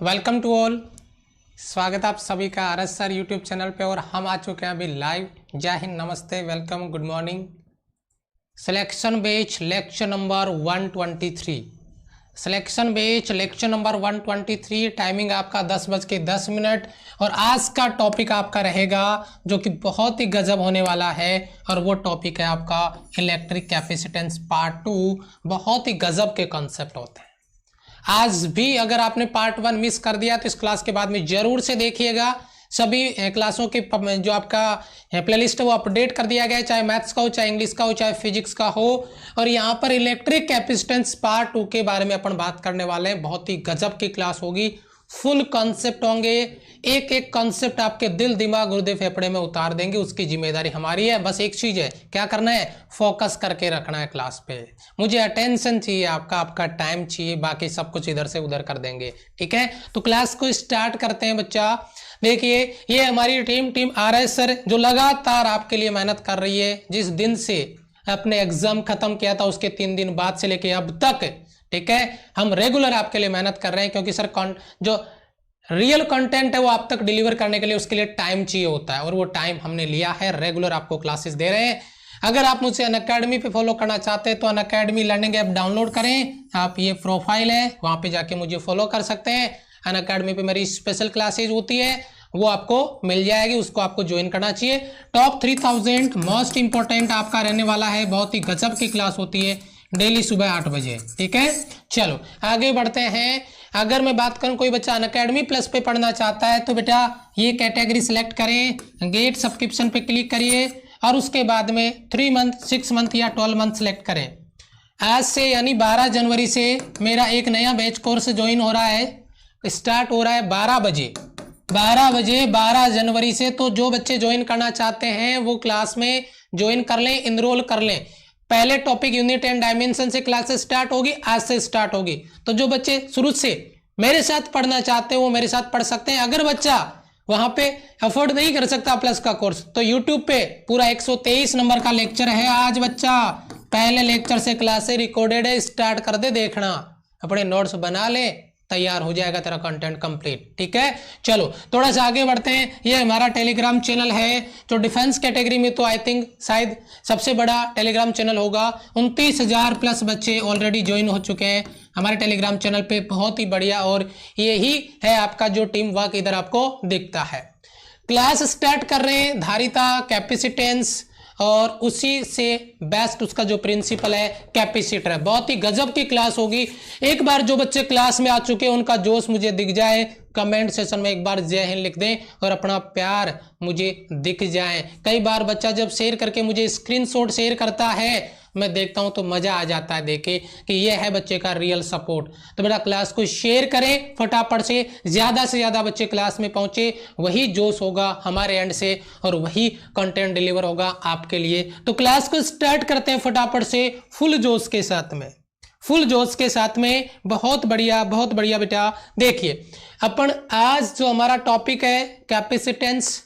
Welcome to all. स्वागत आप सभी का R S sir YouTube channel पे और हम आ चुके हैं अभी लाइव। जय हिंद, नमस्ते, वेलकम, गुड मॉर्निंग। सिलेक्शन बेच लेक्चर नंबर 123। सिलेक्शन बेच लेक्चर नंबर 123। टाइमिंग आपका 10:10 और आज का टॉपिक आपका रहेगा जो कि बहुत ही गजब होने वाला है और वो टॉपिक है आपका इलेक्ट्रिक कैपेसिटेंस पार्ट 2। बहुत ही गजब के कॉन्सेप्ट होते हैं। आज भी अगर आपने पार्ट 1 मिस कर दिया तो इस क्लास के बाद में जरूर से देखिएगा। सभी क्लासों की जो आपका प्लेलिस्ट है वो अपडेट कर दिया गया है, चाहे मैथ्स का हो, चाहे इंग्लिश का हो, चाहे फिजिक्स का हो। और यहाँ पर इलेक्ट्रिक कैपेसिटेंस पार्ट 2 के बारे में अपन बात करने वाले हैं। बहुत ही गजब की क्लास होगी, फुल कॉन्सेप्ट होंगे, एक एक कॉन्सेप्ट आपके दिल दिमाग गुर्दे फेफड़े में उतार देंगे। उसकी जिम्मेदारी हमारी है। बस एक चीज है, क्या करना है, फोकस करके रखना है क्लास पे। मुझे अटेंशन चाहिए आपका टाइम चाहिए, बाकी सब कुछ इधर से उधर कर देंगे, ठीक है। तो क्लास को स्टार्ट करते हैं बच्चा। देखिए ये हमारी टीम आर एस सर जो लगातार आपके लिए मेहनत कर रही है। जिस दिन से अपने एग्जाम खत्म किया था उसके 3 दिन बाद से लेके अब तक, ठीक है, हम रेगुलर आपके लिए मेहनत कर रहे हैं, क्योंकि सर जो रियल कंटेंट है वो आप तक डिलीवर करने के लिए उसके लिए टाइम चाहिए होता है और वो टाइम हमने लिया है। रेगुलर आपको क्लासेस दे रहे हैं। अगर आप मुझसे अनअकैडमी पे फॉलो करना चाहते हैं तो अनअकैडमी लर्निंग ऐप डाउनलोड करें। आप ये प्रोफाइल है, वहां पे जाके मुझे फॉलो कर सकते हैं। अनअकैडमी पे मेरी स्पेशल क्लासेज होती है, वो आपको मिल जाएगी, उसको आपको ज्वाइन करना चाहिए। टॉप 3000 मोस्ट इंपॉर्टेंट आपका रहने वाला है। बहुत ही गजब की क्लास होती है डेली सुबह 8 बजे, ठीक है। चलो आगे बढ़ते हैं। अगर मैं बात करूं कोई बच्चा अनअकैडमी प्लस पे पढ़ना चाहता है तो बेटा ये कैटेगरी सिलेक्ट करें, गेट सब्सक्रिप्शन पे क्लिक करिए और उसके बाद में 3 मंथ, 6 मंथ या 12 मंथ सेलेक्ट करें। आज से यानी 12 जनवरी से मेरा एक नया बैच कोर्स ज्वाइन हो रहा है, स्टार्ट हो रहा है 12 बजे 12 जनवरी से। तो जो बच्चे ज्वाइन करना चाहते हैं वो क्लास में ज्वाइन कर लें, इनरोल कर लें। पहले टॉपिक यूनिट एंड डायमेंशन से क्लासेस स्टार्ट होगी, आज से स्टार्ट होगी। तो जो बच्चे शुरू से मेरे साथ पढ़ना चाहते हैं वो मेरे साथ पढ़ सकते हैं। अगर बच्चा वहां पे अफोर्ड नहीं कर सकता प्लस का कोर्स तो यूट्यूब पे पूरा 123 नंबर का लेक्चर है। आज बच्चा पहले लेक्चर से क्लासे रिकॉर्डेड है, स्टार्ट कर दे देखना, अपने नोट्स बना ले, तैयार हो जाएगा तेरा कंटेंट कंप्लीट, ठीक है। चलो थोड़ा सा आगे बढ़ते हैं। ये हमारा टेलीग्राम चैनल है जो डिफेंस कैटेगरी में तो आई थिंक शायद सबसे बड़ा टेलीग्राम चैनल होगा। 29,000 प्लस बच्चे ऑलरेडी ज्वाइन हो चुके हैं हमारे टेलीग्राम चैनल पे। बहुत ही बढ़िया। और यही है आपका जो टीम वर्क इधर आपको दिखता है। क्लास स्टार्ट कर रहे हैं धारिता कैपेसिटेंस और उसी से बेस्ट उसका जो प्रिंसिपल है कैपेसिटर है। बहुत ही गजब की क्लास होगी। एक बार जो बच्चे क्लास में आ चुके हैं उनका जोश मुझे दिख जाए, कमेंट सेशन में एक बार जय हिंद लिख दें और अपना प्यार मुझे दिख जाए। कई बार बच्चा जब शेयर करके मुझे स्क्रीनशॉट शेयर करता है, मैं देखता हूं तो मजा आ जाता है देखे कि ये है बच्चे का रियल सपोर्ट। तो बेटा क्लास को शेयर करें फटाफट से ज्यादा बच्चे क्लास में पहुंचे, वही जोश होगा हमारे एंड से और वही कंटेंट डिलीवर होगा आपके लिए। तो क्लास को स्टार्ट करते हैं फटाफट से फुल जोश के साथ में। बहुत बढ़िया बेटा। देखिए अपन आज जो हमारा टॉपिक है कैपेसिटेंस,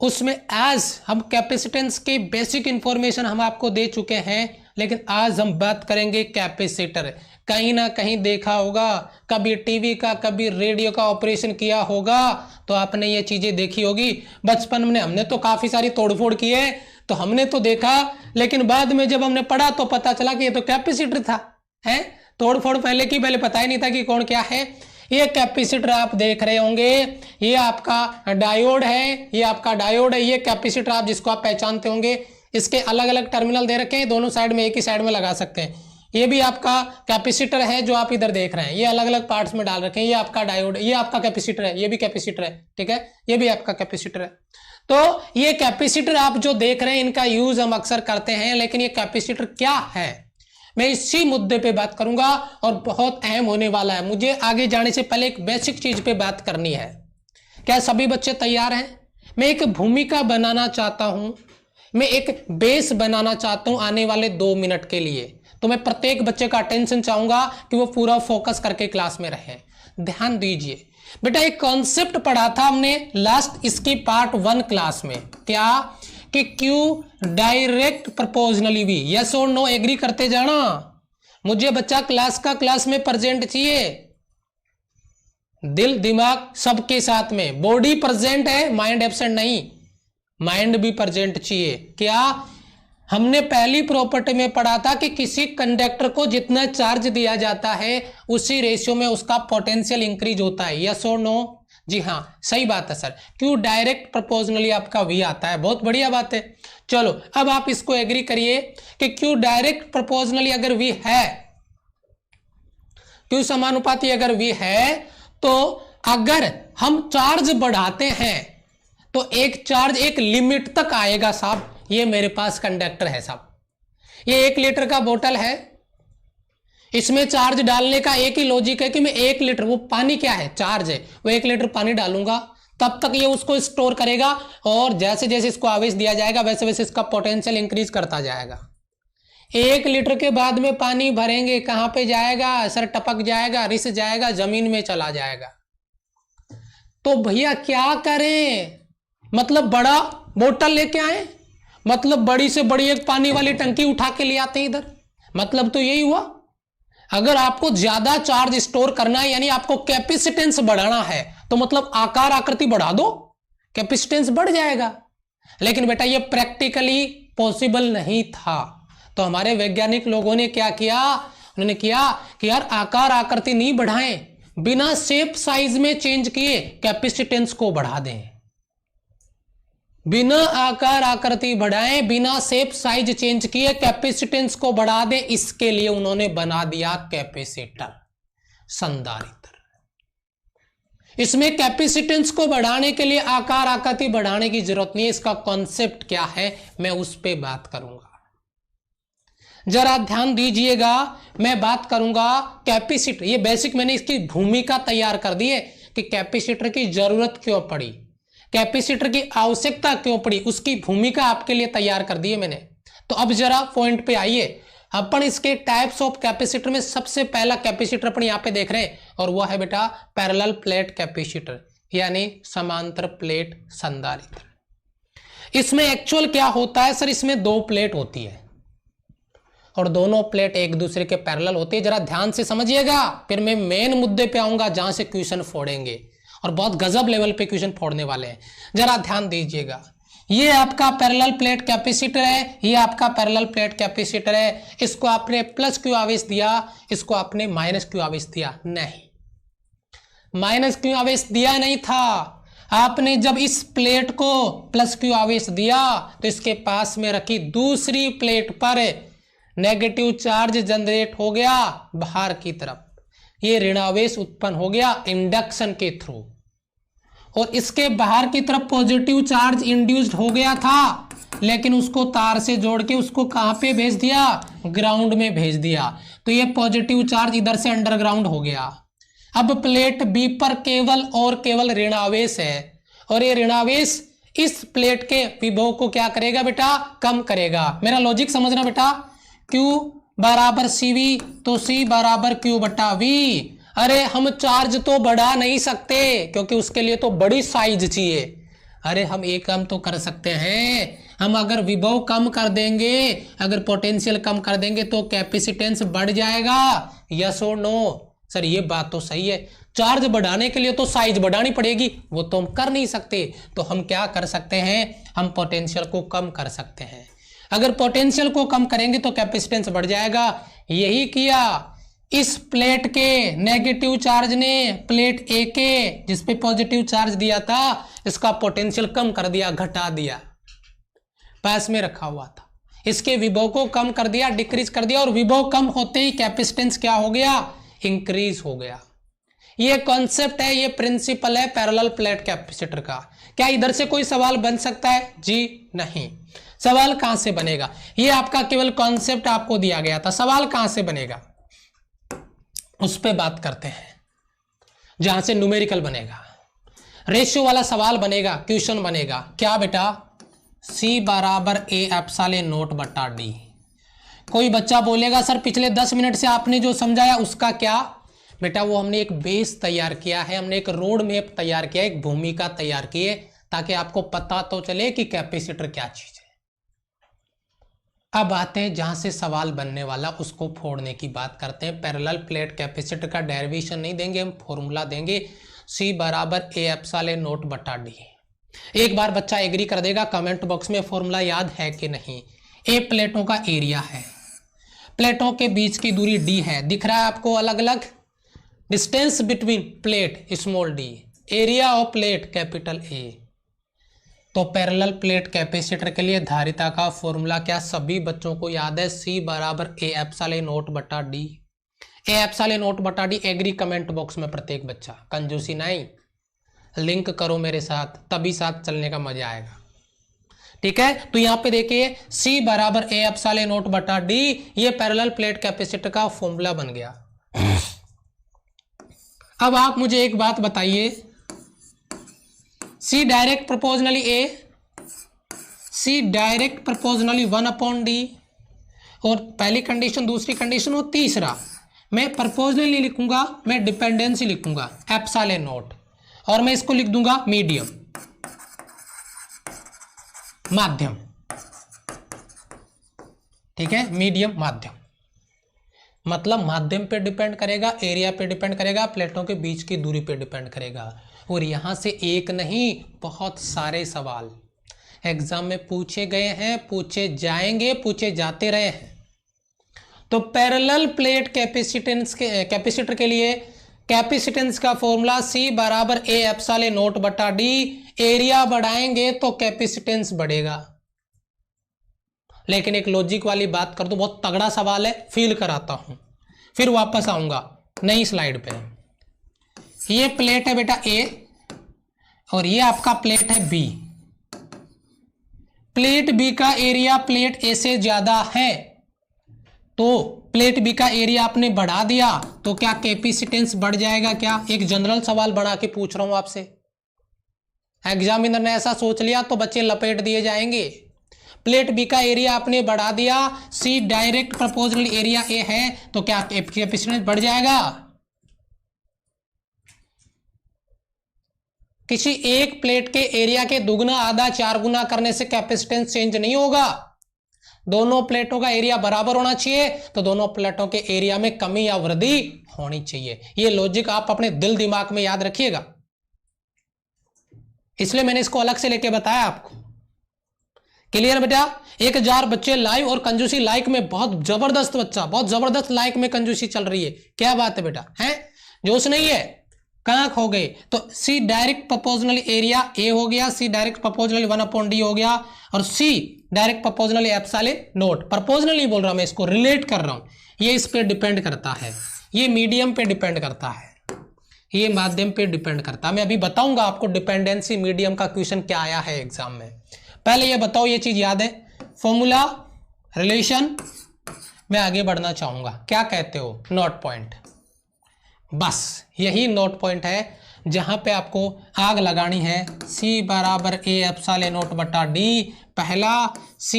उसमें आज हम कैपेसिटेंस के बेसिक इंफॉर्मेशन हम आपको दे चुके हैं, लेकिन आज हम बात करेंगे कैपेसिटर। कहीं ना कहीं देखा होगा, कभी टीवी का कभी रेडियो का ऑपरेशन किया होगा तो आपने ये चीजें देखी होगी। बचपन में हमने तो काफी सारी तोड़फोड़ की है तो हमने तो देखा, लेकिन बाद में जब हमने पढ़ा तो पता चला कि ये तो कैपेसिटर था। है तोड़फोड़ पहले पता ही नहीं था कि कौन क्या है। ये कैपेसिटर आप देख रहे होंगे, ये आपका डायोड है, ये कैपेसिटर आप जिसको आप पहचानते होंगे। इसके अलग अलग टर्मिनल दे रखे हैं, दोनों साइड में एक ही साइड में लगा सकते हैं। ये भी आपका कैपेसिटर है जो आप इधर देख रहे हैं, ये अलग अलग पार्ट्स में डाल रखे हैं। ये आपका डायोड, ये आपका कैपेसिटर है, ये भी कैपेसिटर है, ठीक है, ये भी आपका कैपेसिटर है। तो ये कैपेसिटर आप जो देख रहे हैं इनका यूज हम अक्सर करते हैं, लेकिन ये कैपेसिटर क्या है मैं इसी मुद्दे पे बात करूंगा और बहुत अहम होने वाला है। मुझे आगे जाने से पहले एक बेसिक चीज पे बात करनी है। क्या सभी बच्चे तैयार हैं? मैं एक भूमिका बनाना चाहता हूं, मैं एक बेस बनाना चाहता हूं आने वाले 2 मिनट के लिए। तो मैं प्रत्येक बच्चे का अटेंशन चाहूंगा कि वो पूरा फोकस करके क्लास में रहे। ध्यान दीजिए बेटा, एक कॉन्सेप्ट पढ़ा था हमने लास्ट इसकी पार्ट 1 क्लास में, क्या कि Q डायरेक्ट प्रोपोर्शनली भी। यस और नो एग्री करते जाना। मुझे बच्चा क्लास में प्रेजेंट चाहिए। दिल दिमाग सबके साथ में, बॉडी प्रेजेंट है, माइंड एब्सेंट नहीं, माइंड भी प्रेजेंट चाहिए। क्या हमने पहली प्रॉपर्टी में पढ़ा था कि किसी कंडक्टर को जितना चार्ज दिया जाता है उसी रेशियो में उसका पोटेंशियल इंक्रीज होता है, यस और नो? जी हाँ, सही बात है सर। क्यों डायरेक्ट प्रोपोर्शनली आपका वी आता है, बहुत बढ़िया बात है। चलो अब आप इसको एग्री करिए कि क्यों डायरेक्ट प्रोपोर्शनली अगर वी है, क्यों समानुपाती अगर वी है, तो अगर हम चार्ज बढ़ाते हैं तो एक चार्ज एक लिमिट तक आएगा साहब। ये मेरे पास कंडक्टर है साहब, ये 1 लीटर का बोतल है, इसमें चार्ज डालने का एक ही लॉजिक है कि मैं 1 लीटर, वो पानी क्या है, चार्ज है, वो 1 लीटर पानी डालूंगा, तब तक ये उसको स्टोर करेगा और जैसे जैसे इसको आवेश दिया जाएगा वैसे वैसे इसका पोटेंशियल इंक्रीज करता जाएगा। 1 लीटर के बाद में पानी भरेंगे, कहां पे जाएगा सर? टपक जाएगा, रिस जाएगा, जमीन में चला जाएगा। तो भैया क्या करें? मतलब बड़ा बोतल लेके आए, मतलब बड़ी से बड़ी एक पानी वाली टंकी उठा के ले आते हैं इधर। मतलब तो यही हुआ, अगर आपको ज्यादा चार्ज स्टोर करना है यानी आपको कैपेसिटेंस बढ़ाना है तो मतलब आकार आकृति बढ़ा दो, कैपेसिटेंस बढ़ जाएगा। लेकिन बेटा ये प्रैक्टिकली पॉसिबल नहीं था, तो हमारे वैज्ञानिक लोगों ने क्या किया, उन्होंने किया कि यार आकार आकृति नहीं बढ़ाएं, बिना शेप साइज में चेंज किए कैपेसिटेंस को बढ़ा दें। बिना आकार आकृति बढ़ाएं, बिना शेप साइज चेंज किए कैपेसिटेंस को बढ़ा दें, इसके लिए उन्होंने बना दिया कैपेसिटर, संधारित्र। इसमें कैपेसिटेंस को बढ़ाने के लिए आकार आकृति बढ़ाने की जरूरत नहीं है। इसका कॉन्सेप्ट क्या है मैं उस पे बात करूंगा, जरा ध्यान दीजिएगा। मैं बात करूंगा कैपेसिटर, ये बेसिक मैंने इसकी भूमिका तैयार कर दी है कि कैपेसिटर की जरूरत क्यों पड़ी, कैपेसिटर की आवश्यकता क्यों पड़ी, उसकी भूमिका आपके लिए तैयार कर दी है मैंने। तो अब जरा पॉइंट पे आइए, अपन इसके टाइप्स ऑफ कैपेसिटर में सबसे पहला कैपेसिटर अपन यहां पे देख रहे हैं और वह है बेटा पैरेलल प्लेट कैपेसिटर, यानी समांतर प्लेट संधारित्र। इसमें एक्चुअल क्या होता है सर? इसमें 2 प्लेट होती है और दोनों प्लेट एक दूसरे के पैरेलल होती है। जरा ध्यान से समझिएगा, फिर मैं मेन मुद्दे पे आऊंगा जहां से क्वेश्चन फोड़ेंगे और बहुत गजब लेवल पे क्वेश्चन फोड़ने वाले हैं। जरा ध्यान दीजिएगा, ये आपका पैरेलल प्लेट कैपेसिटर है, ये आपका पैरेलल प्लेट कैपेसिटर है। इसको आपने प्लस क्यू आवेश दिया, इसको आपने माइनस क्यू आवेश दिया नहीं, माइनस क्यू आवेश दिया नहीं था। आपने जब इस प्लेट को प्लस क्यू आवेश दिया तो इसके पास में रखी दूसरी प्लेट पर नेगेटिव चार्ज जनरेट हो गया बाहर की तरफ, ये ऋणावेश उत्पन्न हो गया इंडक्शन के थ्रू, और इसके बाहर की तरफ पॉजिटिव चार्ज इंड्यूस्ड हो गया था, लेकिन उसको तार से जोड़ के उसको कहां पे भेज दिया? ग्राउंड में भेज दिया। तो ये पॉजिटिव चार्ज इधर से अंडरग्राउंड हो गया। अब प्लेट बी पर केवल और केवल ऋणावेश है, और ये ऋणावेश इस प्लेट के विभव को क्या करेगा बेटा? कम करेगा। मेरा लॉजिक समझना बेटा, Q बराबर CV तो C बराबर Q बटा V। अरे हम चार्ज तो बढ़ा नहीं सकते क्योंकि उसके लिए तो बड़ी साइज चाहिए। अरे हम एक काम तो कर सकते हैं, हम अगर विभव कम कर देंगे, अगर पोटेंशियल कम कर देंगे तो कैपेसिटेंस बढ़ जाएगा, यस और नो? सर ये बात तो सही है, चार्ज बढ़ाने के लिए तो साइज बढ़ानी पड़ेगी, वो तो हम कर नहीं सकते। तो हम क्या कर सकते हैं? हम पोटेंशियल को कम कर सकते हैं। अगर पोटेंशियल को कम करेंगे तो कैपेसिटेंस बढ़ जाएगा। यही किया इस प्लेट के नेगेटिव चार्ज ने प्लेट ए के जिसपे पॉजिटिव चार्ज दिया था, इसका पोटेंशियल कम कर दिया, घटा दिया, पास में रखा हुआ था, इसके विभव को कम कर दिया, डिक्रीज कर दिया, और विभव कम होते ही कैपेसिटेंस क्या हो गया? इंक्रीज हो गया। ये कॉन्सेप्ट है, ये प्रिंसिपल है पैरेलल प्लेट कैपेसिटर का। क्या इधर से कोई सवाल बन सकता है? जी नहीं। सवाल कहां से बनेगा? ये आपका केवल कॉन्सेप्ट आपको दिया गया था, सवाल कहां से बनेगा उस पे बात करते हैं, जहां से न्यूमेरिकल बनेगा, रेशियो वाला सवाल बनेगा, क्वेश्चन बनेगा। क्या बेटा? C बराबर A एप्सिलॉन नॉट बटा D। कोई बच्चा बोलेगा सर पिछले 10 मिनट से आपने जो समझाया उसका क्या? बेटा वो हमने एक बेस तैयार किया है, हमने एक रोड मैप तैयार किया, एक भूमिका तैयार की है, ताकि आपको पता तो चले कि कैपेसिटर क्या चीज है। अब आते हैं जहां से सवाल बनने वाला, उसको फोड़ने की बात करते हैं। पैरेलल प्लेट कैपेसिटर का डेरिवेशन नहीं देंगे हम, फॉर्मूला देंगे। C बराबर A एप्सिलॉन नॉट बटा D। एक बार बच्चा एग्री कर देगा कमेंट बॉक्स में फॉर्मूला याद है कि नहीं। A प्लेटों का एरिया है, प्लेटों के बीच की दूरी D है, दिख रहा है आपको अलग अलग। Distance between plate small d, area of plate capital A। तो पैरेलल प्लेट कैपेसिटर के लिए धारिता का फॉर्मूला क्या सभी बच्चों को याद है? C बराबर A एप्सिलॉन नॉट बटा D। A एप्सिलॉन नॉट बटा D एग्री कमेंट बॉक्स में प्रत्येक बच्चा, कंजूसी नहीं, लिंक करो मेरे साथ, तभी साथ चलने का मजा आएगा। ठीक है, तो यहां पे देखिए C बराबर A एप्सिलॉन नॉट बटा D, ये पैरेलल प्लेट कैपेसिटर का फॉर्मूला बन गया। अब आप मुझे एक बात बताइए, C direct proportionally A, C direct proportionally 1/D, और पहली कंडीशन, दूसरी कंडीशन और तीसरा, मैं प्रोपोर्शनली लिखूंगा, मैं डिपेंडेंसी लिखूंगा एप्सिलॉन नॉट, और मैं इसको लिख दूंगा मीडियम, माध्यम। ठीक है, मीडियम माध्यम मतलब माध्यम पे डिपेंड करेगा, एरिया पे डिपेंड करेगा, प्लेटों के बीच की दूरी पे डिपेंड करेगा। और यहां से एक नहीं बहुत सारे सवाल एग्जाम में पूछे गए हैं, पूछे जाएंगे, पूछे जाते रहे हैं। तो पैरेलल प्लेट कैपेसिटर के लिए कैपेसिटेंस का फॉर्मूला C बराबर A एप्सिलॉन नॉट बटा D। एरिया बढ़ाएंगे तो कैपेसिटेंस बढ़ेगा। लेकिन एक लॉजिक वाली बात कर दो, बहुत तगड़ा सवाल है, फील कराता हूं, फिर वापस आऊंगा नई स्लाइड पे। ये प्लेट है बेटा A और ये आपका प्लेट है B। प्लेट B का एरिया प्लेट A से ज्यादा है, तो प्लेट B का एरिया आपने बढ़ा दिया तो क्या कैपेसिटेंस बढ़ जाएगा क्या? एक जनरल सवाल बना के पूछ रहा हूं आपसे, एग्जामिनर ने ऐसा सोच लिया तो बच्चे लपेट दिए जाएंगे। प्लेट B का एरिया आपने बढ़ा दिया, C direct proportional area A है, तो क्या कैपेसिटेंस बढ़ जाएगा? किसी एक प्लेट के एरिया के दुगना आधा 4 गुना करने से कैपेसिटेंस चेंज नहीं होगा। दोनों प्लेटों का एरिया बराबर होना चाहिए, तो दोनों प्लेटों के एरिया में कमी या वृद्धि होनी चाहिए। ये लॉजिक आप अपने दिल दिमाग में याद रखिएगा, इसलिए मैंने इसको अलग से लेके बताया आपको। क्लियर बेटा? 1000 बच्चे लाइव और कंजूसी लाइक में, बहुत जबरदस्त बच्चा, बहुत जबरदस्त लाइक में कंजूसी चल रही है। क्या बात है बेटा, है जोश नहीं है? कहां खो गए? तो C direct proportional area A हो गया, C डायरेक्ट प्रोपोर्शनल 1/D हो गया, और C direct proportional epsilon not, proportional नहीं बोल रहा मैं, इसको रिलेट कर रहा हूं, ये इस पे डिपेंड करता है, ये मीडियम पे डिपेंड करता है, ये माध्यम पे डिपेंड करता है। मैं अभी बताऊंगा आपको डिपेंडेंसी मीडियम का क्वेश्चन क्या आया है एग्जाम में। पहले ये बताओ, ये चीज याद है? फॉर्मूला, रिलेशन, मैं आगे बढ़ना चाहूंगा, क्या कहते हो? नोट पॉइंट, बस यही नोट पॉइंट है जहां पे आपको आग लगानी है। C बराबर A एप्सिलॉन नॉट बटा D। पहला, C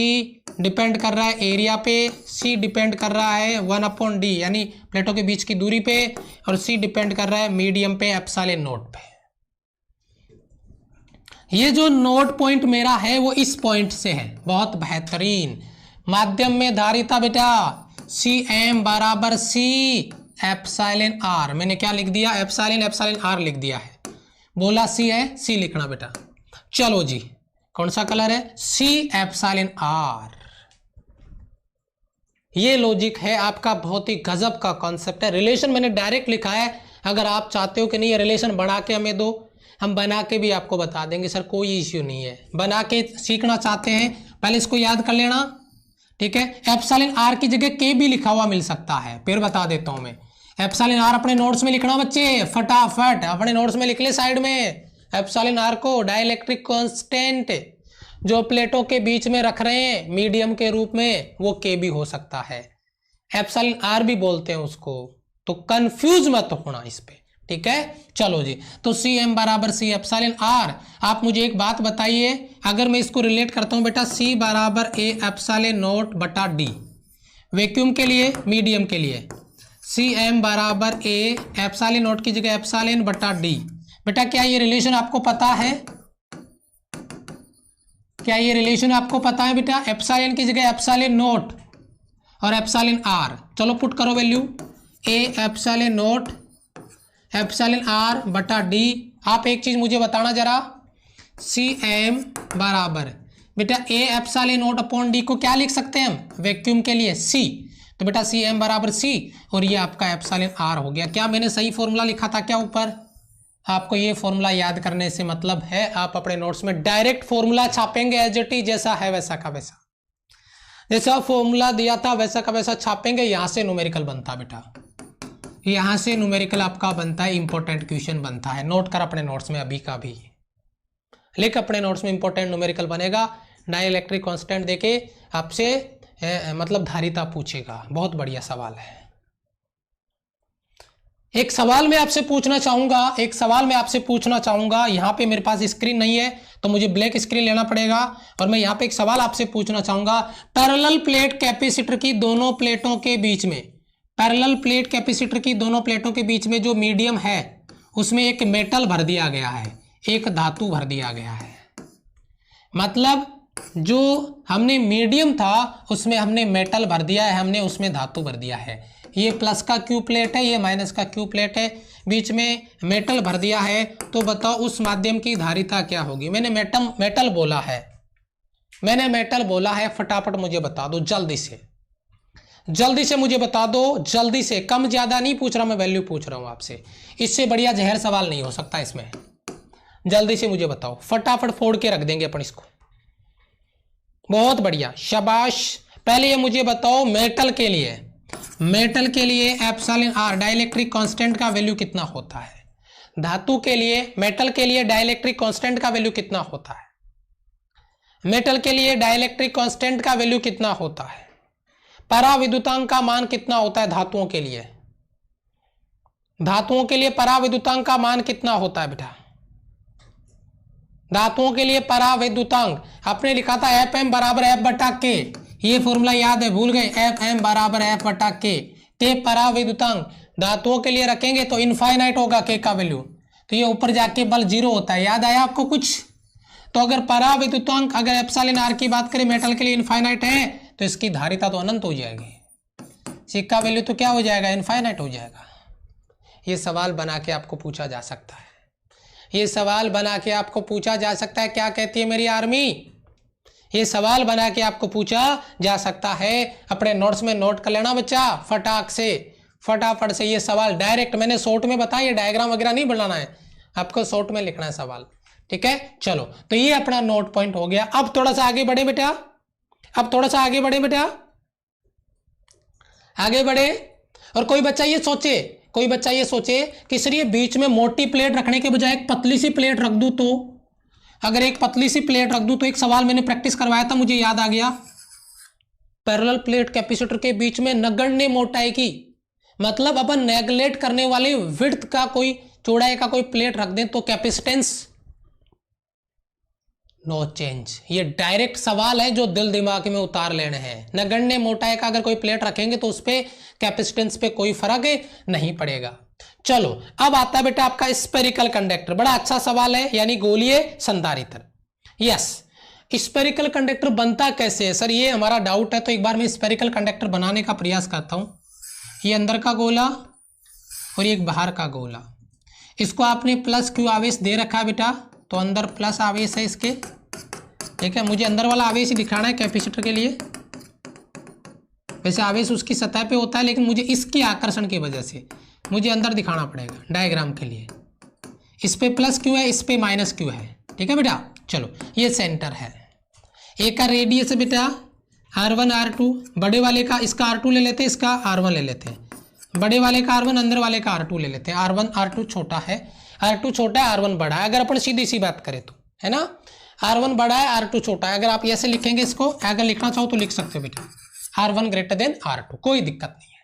डिपेंड कर रहा है एरिया पे, C डिपेंड कर रहा है 1/D यानी प्लेटों के बीच की दूरी पे, और C डिपेंड कर रहा है मीडियम पे एप्सिलॉन नॉट पे। ये जो नोट पॉइंट मेरा है वो इस पॉइंट से है, बहुत बेहतरीन। माध्यम में धारिता बेटा Cm बराबर C एप्सिलॉन R, मैंने क्या लिख दिया? एप्सिलॉन R लिख दिया है, बोला C है, C लिखना बेटा। चलो जी, कौन सा कलर है? C epsilon R। ये लॉजिक है आपका, बहुत ही गजब का कॉन्सेप्ट है। रिलेशन मैंने डायरेक्ट लिखा है, अगर आप चाहते हो कि नहीं ये रिलेशन बना के हमें दो, हम बना के भी आपको बता देंगे सर, कोई इश्यू नहीं है। बना के सीखना चाहते हैं, पहले इसको याद कर लेना, ठीक है? एप्सिलॉन R की जगह K भी लिखा हुआ मिल सकता है, फिर बता देता हूं मैं। एप्सिलॉन R अपने नोट्स में लिखना बच्चे, फटाफट अपने नोट्स में लिख ले साइड में। एप्सिलॉन R को डाइलेक्ट्रिक कांस्टेंट जो प्लेटों के बीच में रख रहे हैं मीडियम के रूप में, वो K भी हो सकता है, एप्सिलॉन R भी बोलते हैं उसको, तो कंफ्यूज मत होना इस पे, ठीक है? चलो जी, तो Cm बराबर C एप्सिलॉन R। आप मुझे एक बात बताइए, अगर मैं इसको रिलेट करता हूं बेटा, C बराबर A एप्सिलॉन नॉट बटा D, वैक्यूम के लिए, मीडियम के लिए Cm बराबर A एप्सिलॉन नॉट की जगह एप्सिलॉन बटा D। बेटा क्या ये रिलेशन आपको पता है? क्या ये रिलेशन आपको पता है बेटा? एप्सिलॉन की जगह एप्सिलॉन नॉट और एप्सिलॉन R, चलो पुट करो value, A epsilon naught epsilon R बटा डी। आप एक चीज मुझे बताना जरा, सी एम बराबर बेटा A epsilon not upon D को क्या लिख सकते हैं हम वैक्यूम के लिए सी, तो बेटा सी एम बराबर सी और ये आपका एप्सिलॉन आर हो गया। क्या मैंने सही फॉर्मूला लिखा था क्या ऊपर? आपको ये फॉर्मूला याद करने से मतलब है आप अपने नोट्स में डायरेक्ट फॉर्मूला छापेंगे, एज इट इज जैसा है वैसा का वैसा, जैसा फॉर्मूला दिया था वैसा का वैसा छापेंगे। यहां से न्यूमेरिकल बनता है बेटा, यहां से न्यूमेरिकल आपका बनता है, इंपॉर्टेंट क्वेश्चन बनता है। नोट कर अपने नोट्स में अभी का भी लिख, अपने नोट्स में इंपॉर्टेंट न्यूमेरिकल बनेगा। डाइलेक्ट्रिक कांस्टेंट देके आपसे मतलब धारिता पूछेगा, बहुत बढ़िया सवाल है। एक सवाल मैं आपसे पूछना चाहूंगा, यहां पे मेरे पास स्क्रीन नहीं है तो मुझे ब्लैक स्क्रीन लेना पड़ेगा और मैं यहां पे एक सवाल आपसे पूछना चाहूंगा। पैरेलल प्लेट कैपेसिटर की दोनों प्लेटों के बीच में, पैरेलल प्लेट कैपेसिटर की दोनों प्लेटों के बीच में जो मीडियम है उसमें एक मेटल भर दिया गया है, एक धातु भर दिया गया है। मतलब जो हमने मीडियम था उसमें हमने मेटल भर दिया है, हमने उसमें धातु भर दिया है। ये प्लस का क्यू प्लेट है, ये माइनस का क्यू प्लेट है, बीच में मेटल भर दिया है। तो बताओ उस माध्यम की धारिता क्या होगी? मैंने मेटल बोला है, फटाफट मुझे बता दो जल्दी से मुझे बता दो, जल्दी से। कम ज्यादा नहीं पूछ रहा मैं, वैल्यू पूछ रहा हूं आपसे। इससे बढ़िया जहर सवाल नहीं हो सकता इसमें। जल्दी से मुझे बताओ, फटाफट फोड़ के रख देंगे अपन इसको। बहुत बढ़िया, शाबाश। पहले ये मुझे बताओ मेटल के लिए एप्सिलॉन आर डाइलेक्ट्रिक कांस्टेंट का वैल्यू कितना होता है? धातु के लिए, मेटल के लिए डाइलेक्ट्रिक कांस्टेंट का वैल्यू कितना होता है? मेटल के लिए डाइलेक्ट्रिक कांस्टेंट का वैल्यू कितना होता है? पराविद्युतांक का मान कितना होता है धातुओं के लिए? धातुओं के लिए पराविद्युतांक का मान कितना होता है बेटा? धातुओं के लिए पराविद्युतांक आपने लिखा था एफ एम बराबर एफ बटा के, ये फॉर्मूला याद है? भूल गए? एफ एम बराबर एफ बटा के पराविद्युतांक धातुओं के लिए रखेंगे तो इनफाइनाइट होगा के का वैल्यू, तो ये ऊपर जाके बल 0 होता है। याद आया आपको कुछ? तो अगर पराविद्युतांक, अगर एप्सिलॉन आर की बात करें मेटल के लिए इनफाइनाइट है तो इसकी धारिता तो अनंत हो जाएगी, सी का वैल्यू तो क्या हो जाएगा? इनफाइनाइट हो जाएगा। ये सवाल बना के आपको पूछा जा सकता है, ये सवाल बना के आपको पूछा जा सकता है। क्या कहती है मेरी आर्मी? ये सवाल बना के आपको पूछा जा सकता है। अपने नोट्स में नोट कर लेना बच्चा, फटाफट से ये सवाल डायरेक्ट, मैंने शॉर्ट में बताया, ये डायग्राम वगैरह नहीं बनाना है, आपको शॉर्ट में लिखना है सवाल, ठीक है? चलो, तो ये अपना नोट पॉइंट हो गया। अब थोड़ा सा आगे बढ़े बेटा, आगे बढ़े। और कोई बच्चा ये सोचे कि सर ये बीच में मोटी प्लेट रखने के बजाय एक पतली सी प्लेट रख दूं, तो अगर एक पतली सी प्लेट रख दूं तो एक सवाल मैंने प्रैक्टिस करवाया था, मुझे याद आ गया। पैरेलल प्लेट कैपेसिटर के बीच में नगण्य मोटाई की, मतलब अपन नेगलेक्ट करने वाले विड्थ का, कोई चौड़ाई का कोई प्लेट रख दें तो कैपेसिटेंस नो चेंज। ये डायरेक्ट सवाल है जो दिल दिमाग में उतार लेने हैं। नगण्य मोटाई का अगर कोई प्लेट रखेंगे तो उस पे कैपेसिटेंस पे कोई फर्क नहीं पड़ेगा। चलो, अब आता है बेटा आपका स्फेरिकल कंडक्टर। बड़ा अच्छा सवाल है, यानी गोलीय संधारित्र। यस, स्फेरिकल कंडक्टर बनता कैसे है सर, ये हमारा डाउट है। तो एक बार मैं स्फेरिकल कंडक्टर बनाने का प्रयास करता हूं। ये अंदर का गोला और एक बाहर का गोला, इसको आपने प्लस क्यू आवेश दे रखा है बेटा, तो अंदर प्लस आवेश है इसके, ठीक है? मुझे अंदर वाला आवेश ही दिखाना है कैपेसिटर के लिए। वैसे आवेश उसकी सतह पे होता है, लेकिन मुझे इसके आकर्षण की वजह से मुझे अंदर दिखाना पड़ेगा डायग्राम के लिए। इस पे प्लस क्यू है, इस पे माइनस क्यू है, ठीक है बेटा? चलो, ये सेंटर है। एक का रेडियस है बेटा R1 R2, बड़े वाले का इसका R2 ले लेते हैं, इसका R1 ले लेते हैं। बड़े वाले का R1, अंदर वाले का R2 ले लेते हैं। R1 R2 छोटा है, R2 छोटा है, R1 बड़ा है। अगर अपन सीधी सी बात करें तो, है ना? R1 बड़ा है, R2 छोटा है। अगर आप ऐसे लिखेंगे इसको, अगर लिखना चाहो तो लिख सकते हो बेटा, R1 ग्रेटर देन R2, कोई दिक्कत नहीं है।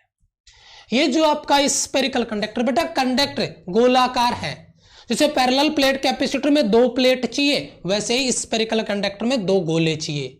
ये जो आपका स्फेरिकल कंडक्टर बेटा, कंडक्टर गोलाकार है। जैसे पैरेलल प्लेट कैपेसिटर में 2 प्लेट चाहिए, वैसे ही स्फेरिकल कंडक्टर में 2 गोले चाहिए।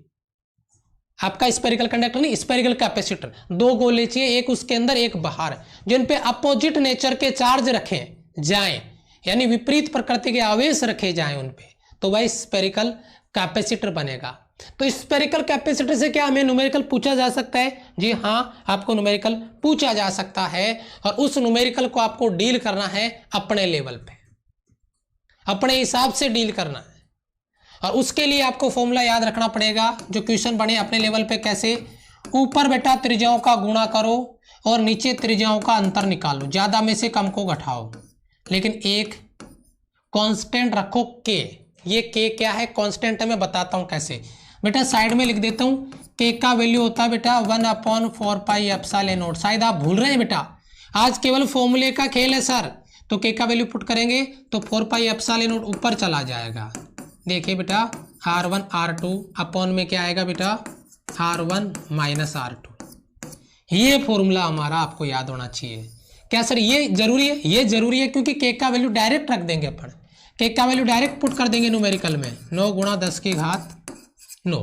आपका स्फेरिकल कंडक्टर नहीं, स्फेरिकल कैपेसिटर 2 गोले चाहिए, एक उसके अंदर एक बाहर, जिन पे अपोजिट नेचर के चार्ज रखे जाएं, यानी विपरीत प्रकृति के आवेश रखे जाएं उन पे, तो वह स्फेरिकल कैपेसिटर बनेगा। तो स्फेरिकल कैपेसिटर से क्या हमें न्यूमेरिकल पूछा जा सकता है? जी हाँ, आपको न्यूमेरिकल पूछा जा सकता है और उस न्यूमेरिकल को आपको डील करना है अपने लेवल पे, अपने हिसाब से डील करना है। और उसके लिए आपको फॉर्मूला याद रखना पड़ेगा जो क्वेश्चन बने अपने लेवल पे। कैसे? ऊपर बेटा त्रिज्याओं का गुणा करो और नीचे त्रिज्याओं का अंतर निकालो, ज्यादा में से कम को घटाओ, लेकिन एक कांस्टेंट रखो के। ये के क्या है? कांस्टेंट है, मैं बताता हूं कैसे। बेटा साइड में लिख देता हूं, के का वैल्यू होता है बेटा 1/4 पाई एप्सिलॉन नॉट। शायद आप भूल रहे हैं बेटा, आज केवल फॉर्मूले का खेल है सर। तो के का वैल्यू पुट करेंगे तो 4 पाई एप्सिलॉन नॉट ऊपर चला जाएगा। देखिए बेटा R1 R2 अपॉन में क्या आएगा बेटा R1 माइनस R2। ये फॉर्मूला हमारा आपको याद होना चाहिए। क्या सर ये जरूरी है? ये जरूरी है क्योंकि के का वैल्यू डायरेक्ट रख देंगे अपन, के का वैल्यू डायरेक्ट पुट कर देंगे न्यूमेरिकल में 9 गुणा 10 की घात 9।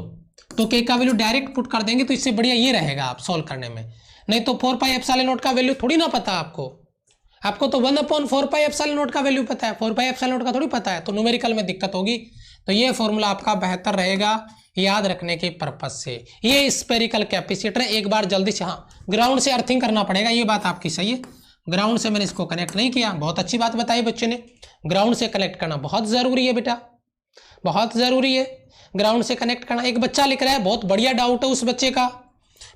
तो के का वैल्यू डायरेक्ट पुट कर देंगे तो इससे बढ़िया ये रहेगा आप सॉल्व करने में। नहीं तो 4 पाई एप्सिलॉन नॉट का वैल्यू थोड़ी ना पता आपको तो 1/4 पाई एप्सिलॉन नॉट का वैल्यू पता है, 4 पाई एप्सिलॉन नॉट का थोड़ी पता है, तो न्यूमेरिकल में दिक्कत होगी। तो ये फॉर्मूला आपका बेहतर रहेगा याद रखने के पर्पज से। ये स्फेरिकल कैपेसिटर है। एक बार जल्दी से, हाँ ग्राउंड से अर्थिंग करना पड़ेगा, ये बात आपकी सही है। ग्राउंड से मैंने इसको कनेक्ट नहीं किया, बहुत अच्छी बात बताई बच्चे ने। ग्राउंड से कनेक्ट करना बहुत जरूरी है बेटा, बहुत जरूरी है ग्राउंड से कनेक्ट करना। एक बच्चा लिख रहा है, बहुत बढ़िया डाउट है उस बच्चे का,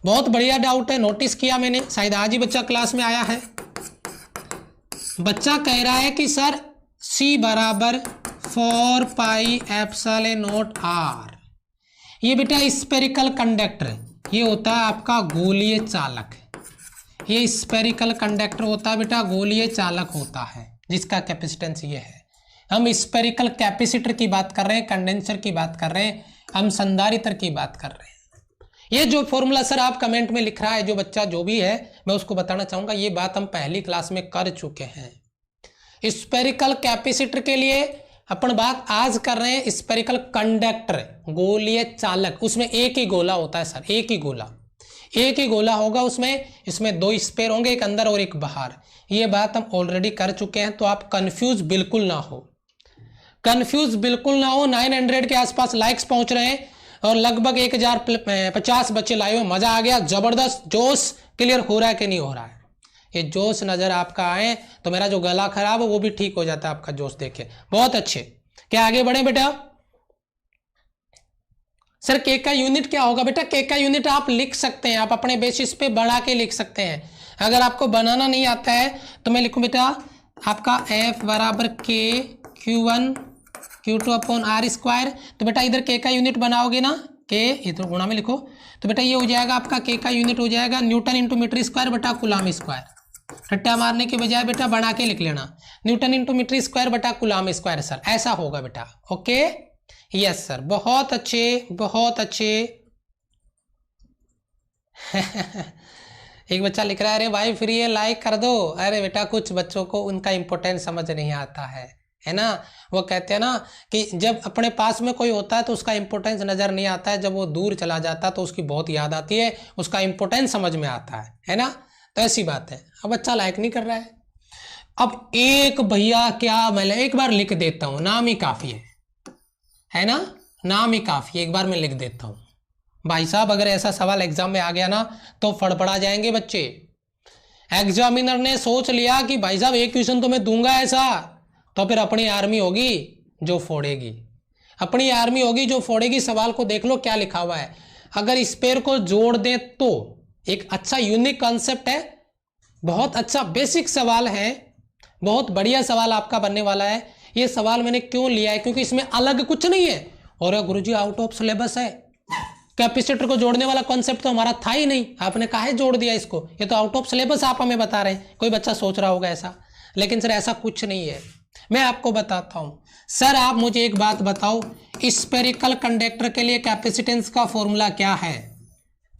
बहुत बढ़िया डाउट है, नोटिस किया मैंने, शायद आज ही बच्चा क्लास में आया है। बच्चा कह रहा है कि सर C बराबर 4 पाई एप्सिलॉन नॉट R। ये बेटा स्फेरिकल कंडक्टर, ये होता है आपका गोलीय चालक। ये स्फेरिकल कंडक्टर होता है बेटा, गोलीय चालक होता है जिसका कैपेसिटेंस ये है। हम स्फेरिकल कैपेसिटर की बात कर रहे हैं, कंडेंसर की बात कर रहे हैं, हम संधारित्र की बात कर रहे हैं। ये जो फॉर्मूला सर आप कमेंट में लिख रहा है जो बच्चा जो भी है, मैं उसको बताना चाहूंगा ये बात हम पहली क्लास में कर चुके हैं। स्फेरिकल कैपेसिटर के लिए अपन बात आज कर रहे हैं स्फेरिकल कंडक्टर, गोलीय चालक। उसमें एक ही गोला होता है सर, एक ही गोला होगा उसमें, इसमें 2 स्पेयर होंगे, एक अंदर और एक बाहर। ये बात हम ऑलरेडी कर चुके हैं, तो आप कंफ्यूज बिल्कुल ना हो, कंफ्यूज बिल्कुल ना हो। 900 के आसपास लाइक्स पहुंच रहे हैं और लगभग 1050 बच्चे लाए हुए, मजा आ गया, जबरदस्त जोश। क्लियर हो रहा है कि नहीं हो रहा है? ये जोश नजर आपका आए तो मेरा जो गला खराब है वो भी ठीक हो जाता है आपका जोश देखे। बहुत अच्छे, क्या आगे बढ़े बेटा? सर के का यूनिट क्या होगा बेटा? के का यूनिट आप लिख सकते हैं, आप अपने बेसिस पे बढ़ा के लिख सकते हैं। अगर आपको बनाना नहीं आता है तो मैं लिखूं बेटा आपका F बराबर के Q1 Q2 upon R square. तो बेटा इधर के का यूनिट बनाओगे ना, के इधर गुणा में लिखो, तो बेटा ये हो जाएगा आपका के का यूनिट हो जाएगा न्यूटन इंटू मीटर स्क्वायर बटा कूलाम स्क्वायर। रट्टा मारने के बजाय बेटा बना के लिख लेना, न्यूटन इंटू मीटर स्क्वायर बटा कूलाम स्क्वायर। सर ऐसा होगा बेटा, ओके यस सर, बहुत अच्छे बहुत अच्छे। एक बच्चा लिख रहा है अरे भाई फ्री है लाइक कर दो। अरे बेटा कुछ बच्चों को उनका इंपॉर्टेंस समझ नहीं आता है ना। वो कहते हैं ना कि जब अपने पास में कोई होता है तो उसका इंपॉर्टेंस नजर नहीं आता है, जब वो दूर चला जाता है तो उसकी बहुत याद आती है, उसका इंपॉर्टेंस समझ में आता है ना। तो ऐसी बात है। अब बच्चा लाइक नहीं कर रहा है। अब एक भैया क्या, मैं एक बार लिख देता हूं, नाम ही काफी है ना, नाम ही काफी है, एक बार मैं लिख देता हूं। भाई साहब अगर ऐसा सवाल एग्जाम में आ गया ना तो फड़फड़ा जाएंगे बच्चे। एग्जामिनर ने सोच लिया कि भाई साहब एक क्वेश्चन तो मैं दूंगा ऐसा, तो फिर अपनी आर्मी होगी जो फोड़ेगी, अपनी आर्मी होगी जो फोड़ेगी। सवाल को देख लो क्या लिखा हुआ है, अगर स्पेयर को जोड़ दे तो। एक अच्छा यूनिक कॉन्सेप्ट है, बहुत अच्छा बेसिक सवाल है, बहुत बढ़िया सवाल आपका बनने वाला है। ये सवाल मैंने क्यों लिया है क्योंकि इसमें अलग कुछ नहीं है और गुरुजी आउट ऑफ सिलेबस है। कैपेसिटर को जोड़ने वाला कॉन्सेप्ट तो हमारा था ही नहीं, आपने काहे जोड़ दिया इसको, ये तो आउट ऑफ सिलेबस आप हमें बता रहे हैं। कोई बच्चा सोच रहा होगा ऐसा, लेकिन सर ऐसा कुछ नहीं है। मैं आपको बताता हूं। सर आप मुझे एक बात बताओ, स्फेरिकल कंडक्टर के लिए कैपेसिटेंस का फॉर्मूला क्या है?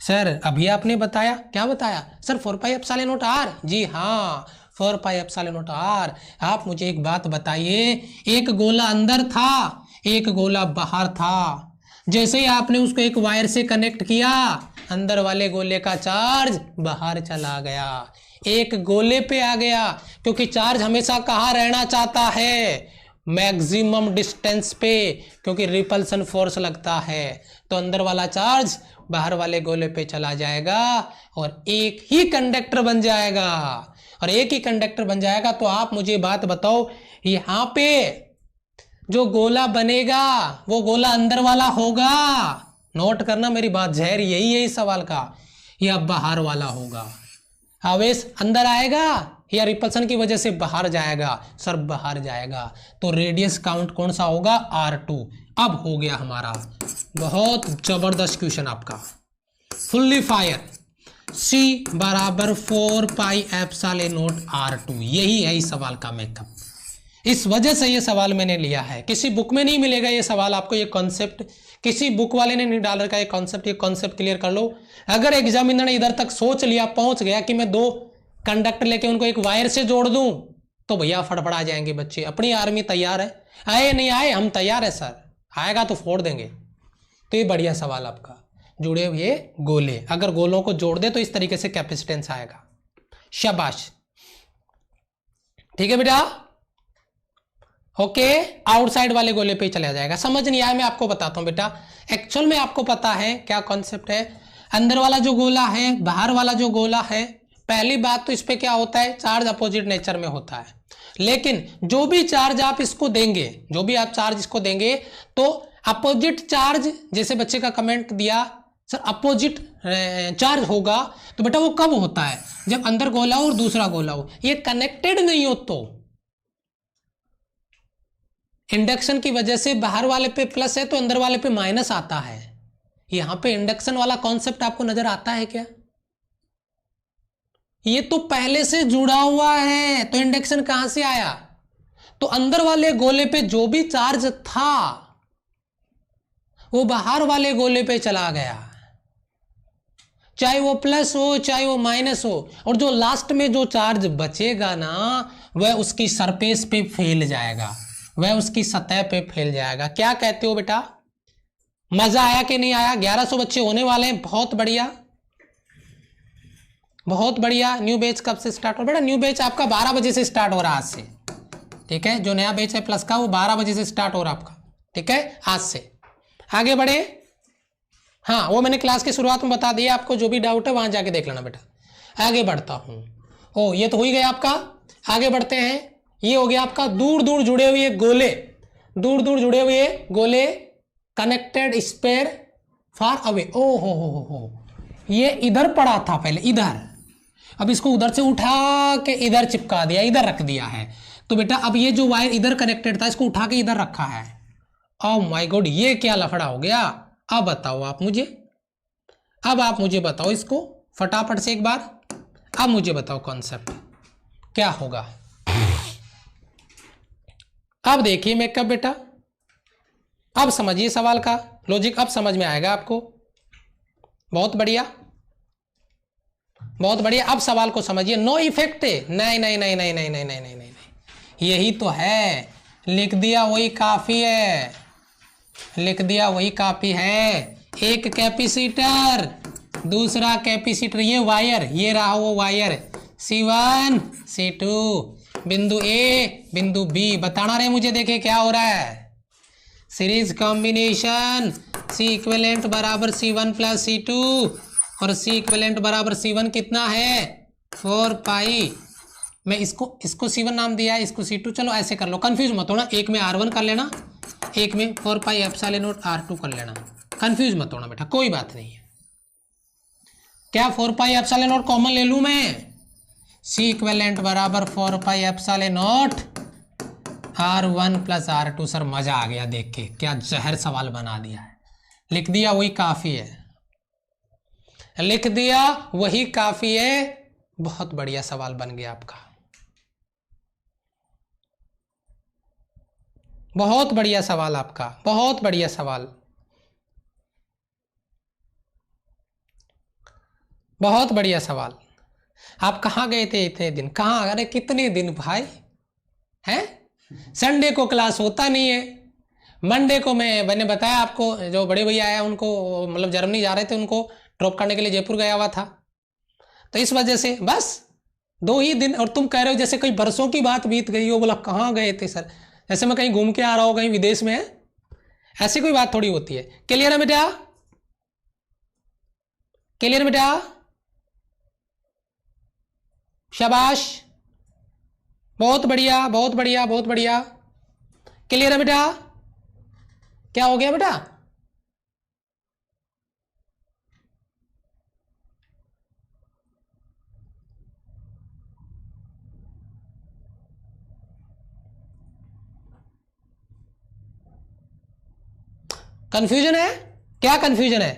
सर अभी आपने बताया, क्या बताया sir? 4 pi epsilon not R। जी हाँ 4 पाई एप्सिलॉन नॉट R। आप मुझे एक बात बताइए, एक गोला अंदर था एक गोला बाहर था, जैसे ही आपने उसको एक वायर से कनेक्ट किया अंदर वाले गोले का चार्ज बाहर चला गया, एक गोले पे आ गया, क्योंकि चार्ज हमेशा कहाँ रहना चाहता है? मैक्सिमम डिस्टेंस पे, क्योंकि रिपल्सन फोर्स लगता है तो अंदर वाला चार्ज बाहर वाले गोले पे चला जाएगा और एक ही कंडक्टर बन जाएगा। और एक ही कंडक्टर बन जाएगा तो आप मुझे बात बताओ, यहां पे जो गोला बनेगा वो गोला अंदर वाला होगा, नोट करना मेरी बात, जहर यही है इस सवाल का, या बाहर वाला होगा? आवेश अंदर आएगा या रिपल्सन की वजह से बाहर जाएगा? सर बाहर जाएगा, तो रेडियस काउंट कौन सा होगा? R2। अब हो गया हमारा बहुत जबरदस्त क्वेश्चन आपका, फुल्ली फायर। C बराबर 4 पाई एप्सिलॉन नॉट R2, यही है इस सवाल का मेकअप। इस वजह से ये सवाल मैंने लिया है, किसी बुक में नहीं मिलेगा ये सवाल आपको, ये कॉन्सेप्ट किसी बुक वाले ने नहीं डाल रखा है कॉन्सेप्ट, ये कॉन्सेप्ट क्लियर कर लो। अगर एग्जामिनर ने इधर तक सोच लिया, पहुंच गया कि मैं 2 कंडक्टर लेके उनको एक वायर से जोड़ दूं, तो भैया फड़फड़ा जाएंगे बच्चे। अपनी आर्मी तैयार है, आए नहीं आए हम तैयार है सर, आएगा तो फोड़ देंगे। तो ये बढ़िया सवाल आपका, जुड़े हुए गोले, अगर गोलों को जोड़ दे तो इस तरीके से कैपेसिटेंस आएगा। शाबाश, ठीक है बेटा, ओके। आउटसाइड वाले गोले पे ही चला जाएगा। समझ नहीं आया मैं आपको बताता हूं बेटा, एक्चुअल में आपको पता है क्या कॉन्सेप्ट है। अंदर वाला जो गोला है, बाहर वाला जो गोला है, पहली बात तो इस पे क्या होता है, चार्ज अपोजिट नेचर में होता है। लेकिन जो भी चार्ज आप इसको देंगे, जो भी आप चार्ज इसको देंगे, तो अपोजिट चार्ज, जैसे बच्चे का कमेंट दिया सर अपोजिट चार्ज होगा, तो बेटा वो कब होता है? जब अंदर गोला हो और दूसरा गोला हो, ये कनेक्टेड नहीं हो तो। इंडक्शन की वजह से बाहर वाले पे प्लस है तो अंदर वाले पे माइनस आता है। यहां पे इंडक्शन वाला कॉन्सेप्ट आपको नजर आता है क्या? ये तो पहले से जुड़ा हुआ है, तो इंडक्शन कहां से आया? तो अंदर वाले गोले पे जो भी चार्ज था वो बाहर वाले गोले पे चला गया, चाहे वो प्लस हो चाहे वो माइनस हो, और जो लास्ट में जो चार्ज बचेगा ना, वह उसकी सरफेस पे फैल जाएगा, वह उसकी सतह पे फैल जाएगा। क्या कहते हो बेटा, मजा आया कि नहीं आया? 1100 बच्चे होने वाले हैं, बहुत बढ़िया बहुत बढ़िया। न्यू बैच कब से स्टार्ट हो बेटा? न्यू बैच आपका 12 बजे से स्टार्ट हो रहा है आज से, ठीक है। जो नया बैच है प्लस का, वो 12 बजे से स्टार्ट हो रहा है आपका, ठीक है, आज से। आगे बढ़े, हाँ वो मैंने क्लास की शुरुआत में बता दिया आपको, जो भी डाउट है वहां जाके देख लेना बेटा। आगे बढ़ता हूं, ओ ये तो हो ही गया आपका। आगे बढ़ते हैं, ये हो गया आपका दूर दूर जुड़े हुए गोले, दूर दूर जुड़े हुए गोले, कनेक्टेड स्पेयर फार अवे। ओ हो, ये इधर पड़ा था पहले, इधर, अब इसको उधर से उठा के इधर चिपका दिया, इधर रख दिया है। तो बेटा अब ये जो वायर इधर कनेक्टेड था, इसको उठा के इधर रखा है। ओह माय गॉड, ये क्या लफड़ा हो गया? अब बताओ आप मुझे, अब आप मुझे बताओ इसको फटाफट से एक बार, अब मुझे बताओ कॉन्सेप्ट क्या होगा। अब देखिए मेकअप बेटा, अब समझिए सवाल का लॉजिक, अब समझ में आएगा आपको। बहुत बढ़िया बहुत बढ़िया, अब सवाल को समझिए। नो इफेक्ट, नहीं नहीं नहीं नहीं नहीं नहीं नहीं नहीं नहीं, यही तो है, लिख दिया वही काफी है, लिख दिया वही काफी है। एक कैपेसिटर, दूसरा कैपेसिटर, ये वायर, ये रहा वो वायर, C1 C2, बिंदु ए बिंदु बी। बताना रहे मुझे, देखे क्या हो रहा है। सीरीज कॉम्बिनेशन, C इक्विवेलेंट बराबर C1 प्लस C2, और C इक्विवेलेंट बराबर C1 कितना है 4 पाई। मैं इसको C1 नाम दिया है, इसको C2, चलो ऐसे कर लो, कंफ्यूज मत होना। एक में R1 कर लेना, एक में 4 पाई एप्सिलॉन नॉट R2 कर लेना, कंफ्यूज मत होना बेटा, कोई बात नहीं है। क्या 4 पाई एप्सिलॉन नॉट कॉमन ले लूं मैं? C इक्विवेलेंट बराबर 4 pi epsilon not R1 plus R2। Sir मजा आ गया देख के, क्या जहर सवाल बना दिया है। लिख दिया वही काफी है, लिख दिया वही काफी है। बहुत बढ़िया सवाल बन गया आपका, बहुत बढ़िया सवाल आपका, बहुत बढ़िया सवाल, बहुत बढ़िया सवाल। आप कहाँ गए थे इतने दिन? कहाँ, अरे कितने दिन भाई हैं? संडे को क्लास होता नहीं है, मंडे को मैंने बताया आपको, जो बड़े भैया आया उनको, मतलब जर्मनी जा रहे थे, उनको ड्रॉप करने के लिए जयपुर गया हुआ था, तो इस वजह से बस 2 ही दिन। और तुम कह रहे हो जैसे कई बरसों की बात बीत गई हो। बोला कहाँ गए थे सर? जैसे मैं कहीं घूम के आ रहा हूं, कहीं विदेश में है, ऐसी कोई बात थोड़ी होती है। क्लियर है बेटा? क्लियर बेटा? शाबाश, बहुत बढ़िया बहुत बढ़िया बहुत बढ़िया। क्लियर है बेटा? क्या हो गया बेटा? कंफ्यूजन है? क्या कंफ्यूजन है?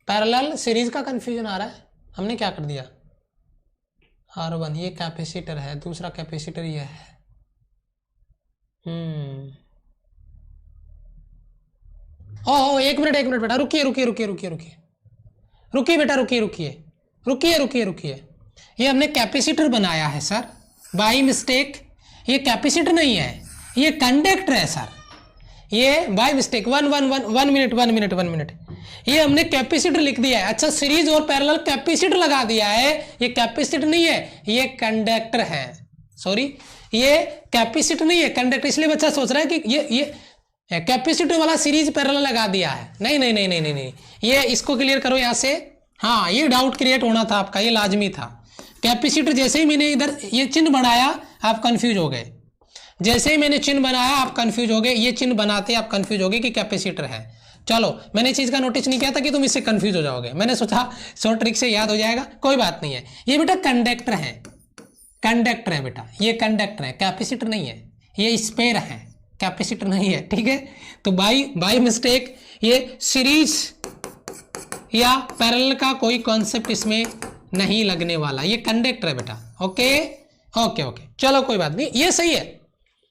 पैरेलल सीरीज का कंफ्यूजन आ रहा है। हमने क्या कर दिया? R1 ये कैपेसिटर है, दूसरा कैपेसिटर ये है। ओह एक मिनट बेटा, रुकिए रुकिए रुकिए रुकिए रुकिए रुकिए बेटा, रुकिए रुकिए रुकिए रुकिए रुकिए। ये हमने कैपेसिटर बनाया है सर, बाई मिस्टेक। ये कैपेसिटर नहीं है, ये कंडक्टर है सर, ये बाय मिस्टेक। वन मिनट, ये हमने कैपेसिटर लिख दिया है। अच्छा, सीरीज और पैरेलल कैपेसिटर लगा दिया है, ये कैपेसिटर नहीं है, ये कंडक्टर है। सॉरी, ये कैपेसिटर नहीं है, कंडक्टर। इसलिए बच्चा सोच रहा है कि ये कैपेसिटर वाला सीरीज पैरेलल लगा दिया है। नहीं नहीं नहीं नहीं नहीं नहीं, ये इसको क्लियर करो यहां से। हाँ, ये डाउट क्रिएट होना था आपका, ये लाजमी था। कैपेसिटर जैसे ही मैंने इधर ये चिन्ह बनाया आप कंफ्यूज हो गए, जैसे ही मैंने चिन्ह बनाया आप कंफ्यूज हो गए, ये चिन्ह बनाते आप कंफ्यूज हो गए कि कैपेसिटर है। चलो, मैंने चीज का नोटिस नहीं किया था कि तुम इससे कंफ्यूज हो जाओगे, मैंने सोचा शॉर्ट ट्रिक से याद हो जाएगा, कोई बात नहीं है। ये बेटा कंडक्टर है, कंडक्टर है बेटा, ये कंडक्टर है, कैपेसिटर नहीं है, ये स्पेयर है, कैपेसिटर नहीं है। ठीक है, तो बाई मिस्टेक ये सीरीज या पैरेलल का कोई कॉन्सेप्ट इसमें नहीं लगने वाला, ये कंडक्टर है बेटा। ओके ओके ओके, चलो कोई बात नहीं, ये सही है,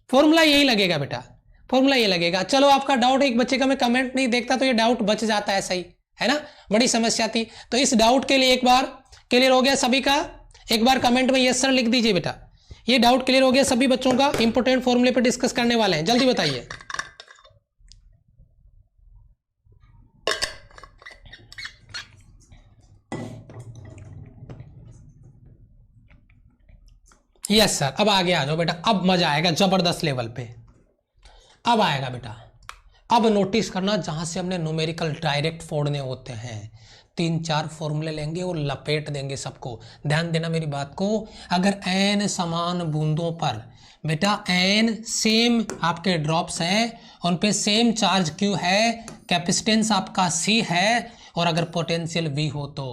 फॉर्मूला यही लगेगा बेटा, फॉर्मूला ये लगेगा। चलो, आपका डाउट, एक बच्चे का मैं कमेंट नहीं देखता तो ये डाउट बच जाता है, सही है ना, बड़ी समस्या थी। तो इस डाउट के लिए एक बार क्लियर हो गया सभी का, एक बार कमेंट में यस सर लिख दीजिए बेटा। ये डाउट क्लियर हो गया सभी बच्चों का? इंपोर्टेंट फॉर्मूले पे डिस्कस करने वाले हैं, जल्दी बताइए। यस सर, अब आगे आ जाओ बेटा, अब मजा आएगा जबरदस्त लेवल पे, अब आएगा बेटा। अब नोटिस करना, जहां से हमने न्यूमेरिकल डायरेक्ट फोड़ने होते हैं, 3-4 फॉर्मूले लेंगे और लपेट देंगे सबको। ध्यान देना मेरी बात को। अगर n समान बूंदों पर बेटा, n सेम आपके ड्रॉप्स हैं, उन पे सेम चार्ज q है, कैपेसिटेंस आपका c है, और अगर पोटेंशियल v हो तो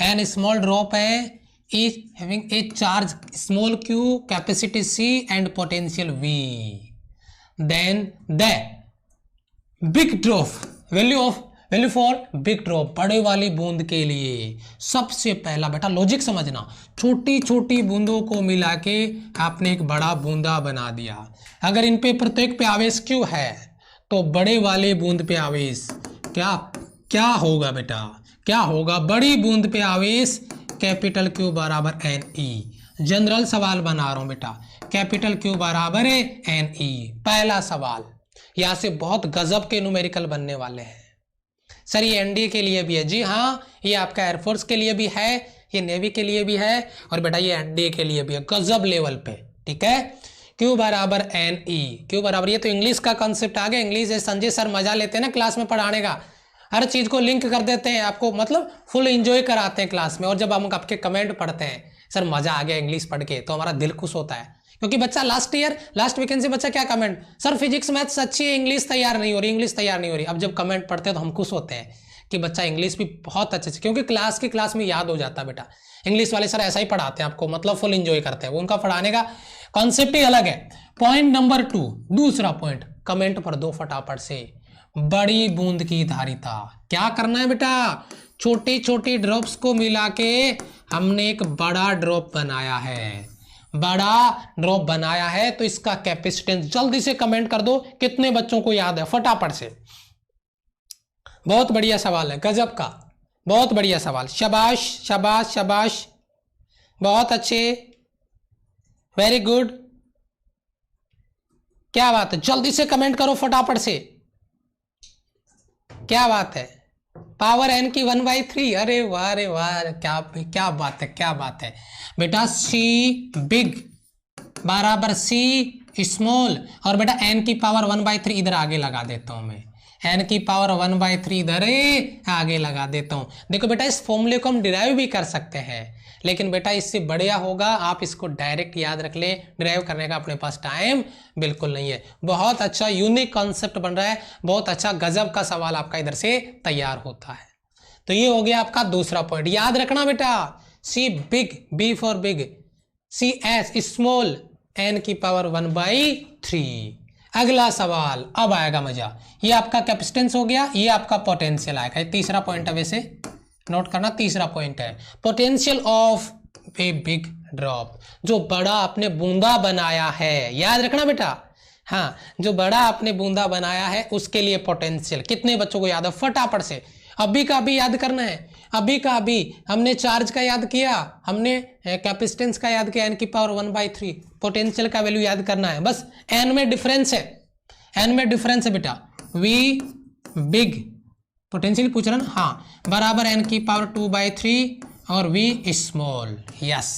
n स्मॉल ड्रॉप है, is having a charge small q, capacity c and potential v, then the big drop value for big drop, बड़े वाली बूंद के लिए सबसे पहला बेटा लॉजिक समझना, छोटी छोटी बूंदों को मिला के आपने एक बड़ा बूंदा बना दिया। अगर इन पे प्रत्येक पे आवेश q है तो बड़े वाले बूंद पे आवेश क्या होगा बेटा, क्या होगा? बड़ी बूंद पे आवेश कैपिटल Q बराबर NE। जनरल सवाल बना रहा हूं बेटा, कैपिटल Q बराबर है NE। पहला सवाल, यहां से बहुत गजब के न्यूमेरिकल बनने वाले हैं सर। ये एनडीए के लिए भी है, जी हाँ, ये आपका एयरफोर्स के लिए भी है, ये नेवी के लिए भी है, और बेटा ये एनडीए के लिए भी है, गजब लेवल पे। ठीक है, Q बराबर NE, Q बराबर, ये तो इंग्लिश का कॉन्सेप्ट आ गया। इंग्लिश संजय सर मजा लेते हैं ना क्लास में पढ़ाने का, हर चीज को लिंक कर देते हैं आपको, मतलब फुल एंजॉय कराते हैं क्लास में। और जब हम आपके कमेंट पढ़ते हैं सर मजा आ गया इंग्लिश पढ़ के, तो हमारा दिल खुश होता है, क्योंकि बच्चा लास्ट वीकेंड से बच्चा क्या कमेंट, सर फिजिक्स मैथ्स अच्छी है, इंग्लिश तैयार नहीं हो रही। अब जब कमेंट पढ़ते हैं तो हम खुश होते हैं कि बच्चा इंग्लिश भी बहुत अच्छे से, क्योंकि क्लास में याद हो जाता है बेटा। इंग्लिश वाले सर ऐसा ही पढ़ाते हैं आपको, मतलब फुल एंजॉय करते हैं, उनका पढ़ाने का कॉन्सेप्ट ही अलग है। पॉइंट नंबर 2, दूसरा पॉइंट कमेंट पर दो फटाफट से, बड़ी बूंद की धारिता। क्या करना है बेटा, छोटी छोटी ड्रॉप्स को मिला के हमने एक बड़ा ड्रॉप बनाया है, बड़ा ड्रॉप बनाया है, तो इसका कैपेसिटेंस जल्दी से कमेंट कर दो, कितने बच्चों को याद है फटाफट से। बहुत बढ़िया सवाल है, गजब का, बहुत बढ़िया सवाल, शाबाश शाबाश शाबाश, बहुत अच्छे, वेरी गुड, क्या बात है, जल्दी से कमेंट करो फटाफट से, क्या बात है। पावर n की 1/3, अरे वाह रे वाह, क्या बात है, क्या बात है बेटा। सी बिग बराबर सी स्मॉल, और बेटा n की पावर 1/3 इधर आगे लगा देता हूं मैं, n की पावर 1/3 इधर आगे लगा देता हूं। देखो बेटा इस फॉर्मूले को हम डिराइव भी कर सकते हैं, लेकिन बेटा इससे बढ़िया होगा आप इसको डायरेक्ट याद रख ले, डिराइव करने का अपने पास टाइम बिल्कुल नहीं है। बहुत अच्छा यूनिक कॉन्सेप्ट बन रहा है, बहुत अच्छा गजब का सवाल आपका इधर से तैयार होता है। तो ये हो गया आपका दूसरा पॉइंट, याद रखना बेटा, C big, B for big, C S small, n की पावर 1/3। अगला सवाल, अब आएगा मजा, ये आपका कैपेसिटेंस हो गया, ये आपका पोटेंशियल आएगा। ये तीसरा पॉइंट है, वैसे नोट करना, तीसरा पॉइंट है potential of a big drop, जो बड़ा आपने बूंदा बनाया है, याद रखना बेटा। हाँ, जो बड़ा आपने बूंदा बनाया है उसके लिए पोटेंशियल। कितने बच्चों को याद है फटाफट से, अभी का अभी याद करना है, अभी का अभी। हमने चार्ज का याद किया, हमने कैपेसिटेंस का याद किया, n की पावर 1/3, पोटेंशियल का वैल्यू याद करना है, बस n में डिफरेंस है, n में डिफरेंस है बेटा। v बिग, पोटेंशियल पूछ रहा ना, हाँ, बराबर n की पावर 2/3 और v स्मॉल। यस,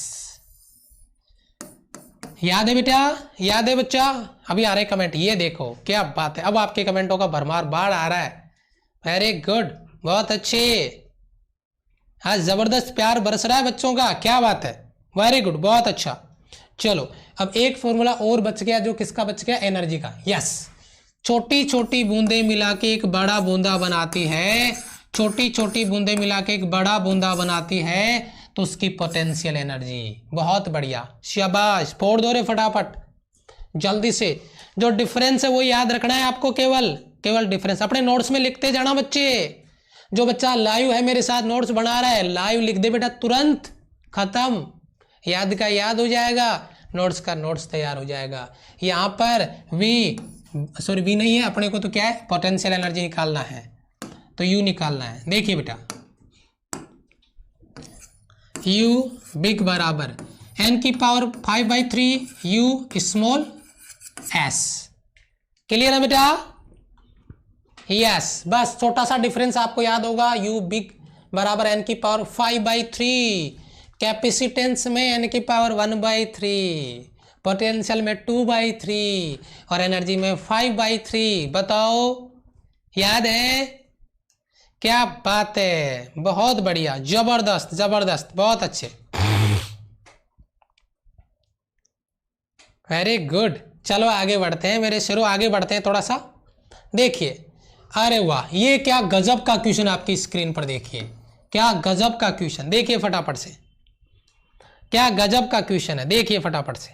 याद है बेटा, याद है बच्चा। अभी आ रहे कमेंट, ये देखो क्या बात है, अब आपके कमेंटों का भरमार बाढ़ आ रहा है। वेरी गुड, बहुत अच्छे, हाँ जबरदस्त प्यार बरस रहा है बच्चों का, क्या बात है, वेरी गुड, बहुत अच्छा। चलो अब एक फॉर्मूला और बच गया, जो किसका बच गया, एनर्जी का। यस, छोटी छोटी बूंदे मिला के एक बड़ा बूंदा बनाती है, छोटी छोटी बूंदे मिला के एक बड़ा बूंदा बनाती है, तो उसकी पोटेंशियल एनर्जी। बहुत बढ़िया, शाबाश, फोड़ दो रे फटाफट जल्दी से। जो डिफरेंस है वो याद रखना है आपको, केवल डिफरेंस अपने नोट्स में लिखते जाना बच्चे। जो बच्चा लाइव है मेरे साथ नोट्स बना रहा है, लाइव लिख दे बेटा, तुरंत खत्म, याद का याद हो जाएगा, नोट्स का नोट्स तैयार हो जाएगा। यहाँ पर वी नहीं है अपने को, तो क्या है, पोटेंशियल एनर्जी निकालना है, तो यू निकालना है। देखिए बेटा, यू बिग बराबर n की power 5/3 you small s। Clear है बेटा? यस, बस छोटा सा डिफरेंस आपको याद होगा, यू बिग बराबर n की पावर 5/3, कैपेसिटेंस में n की पावर 1/3, पोटेंशियल में 2/3 और एनर्जी में 5/3। बताओ, याद है? क्या बात है, बहुत बढ़िया, जबरदस्त जबरदस्त, बहुत अच्छे, वेरी गुड। चलो आगे बढ़ते हैं मेरे शेरों, आगे बढ़ते हैं थोड़ा सा। देखिए, अरे वाह, ये क्या गजब का क्वेश्चन आपकी स्क्रीन पर देखिए, क्या गजब का क्वेश्चन, देखिए फटाफट से, क्या गजब का क्वेश्चन है, देखिए फटाफट से।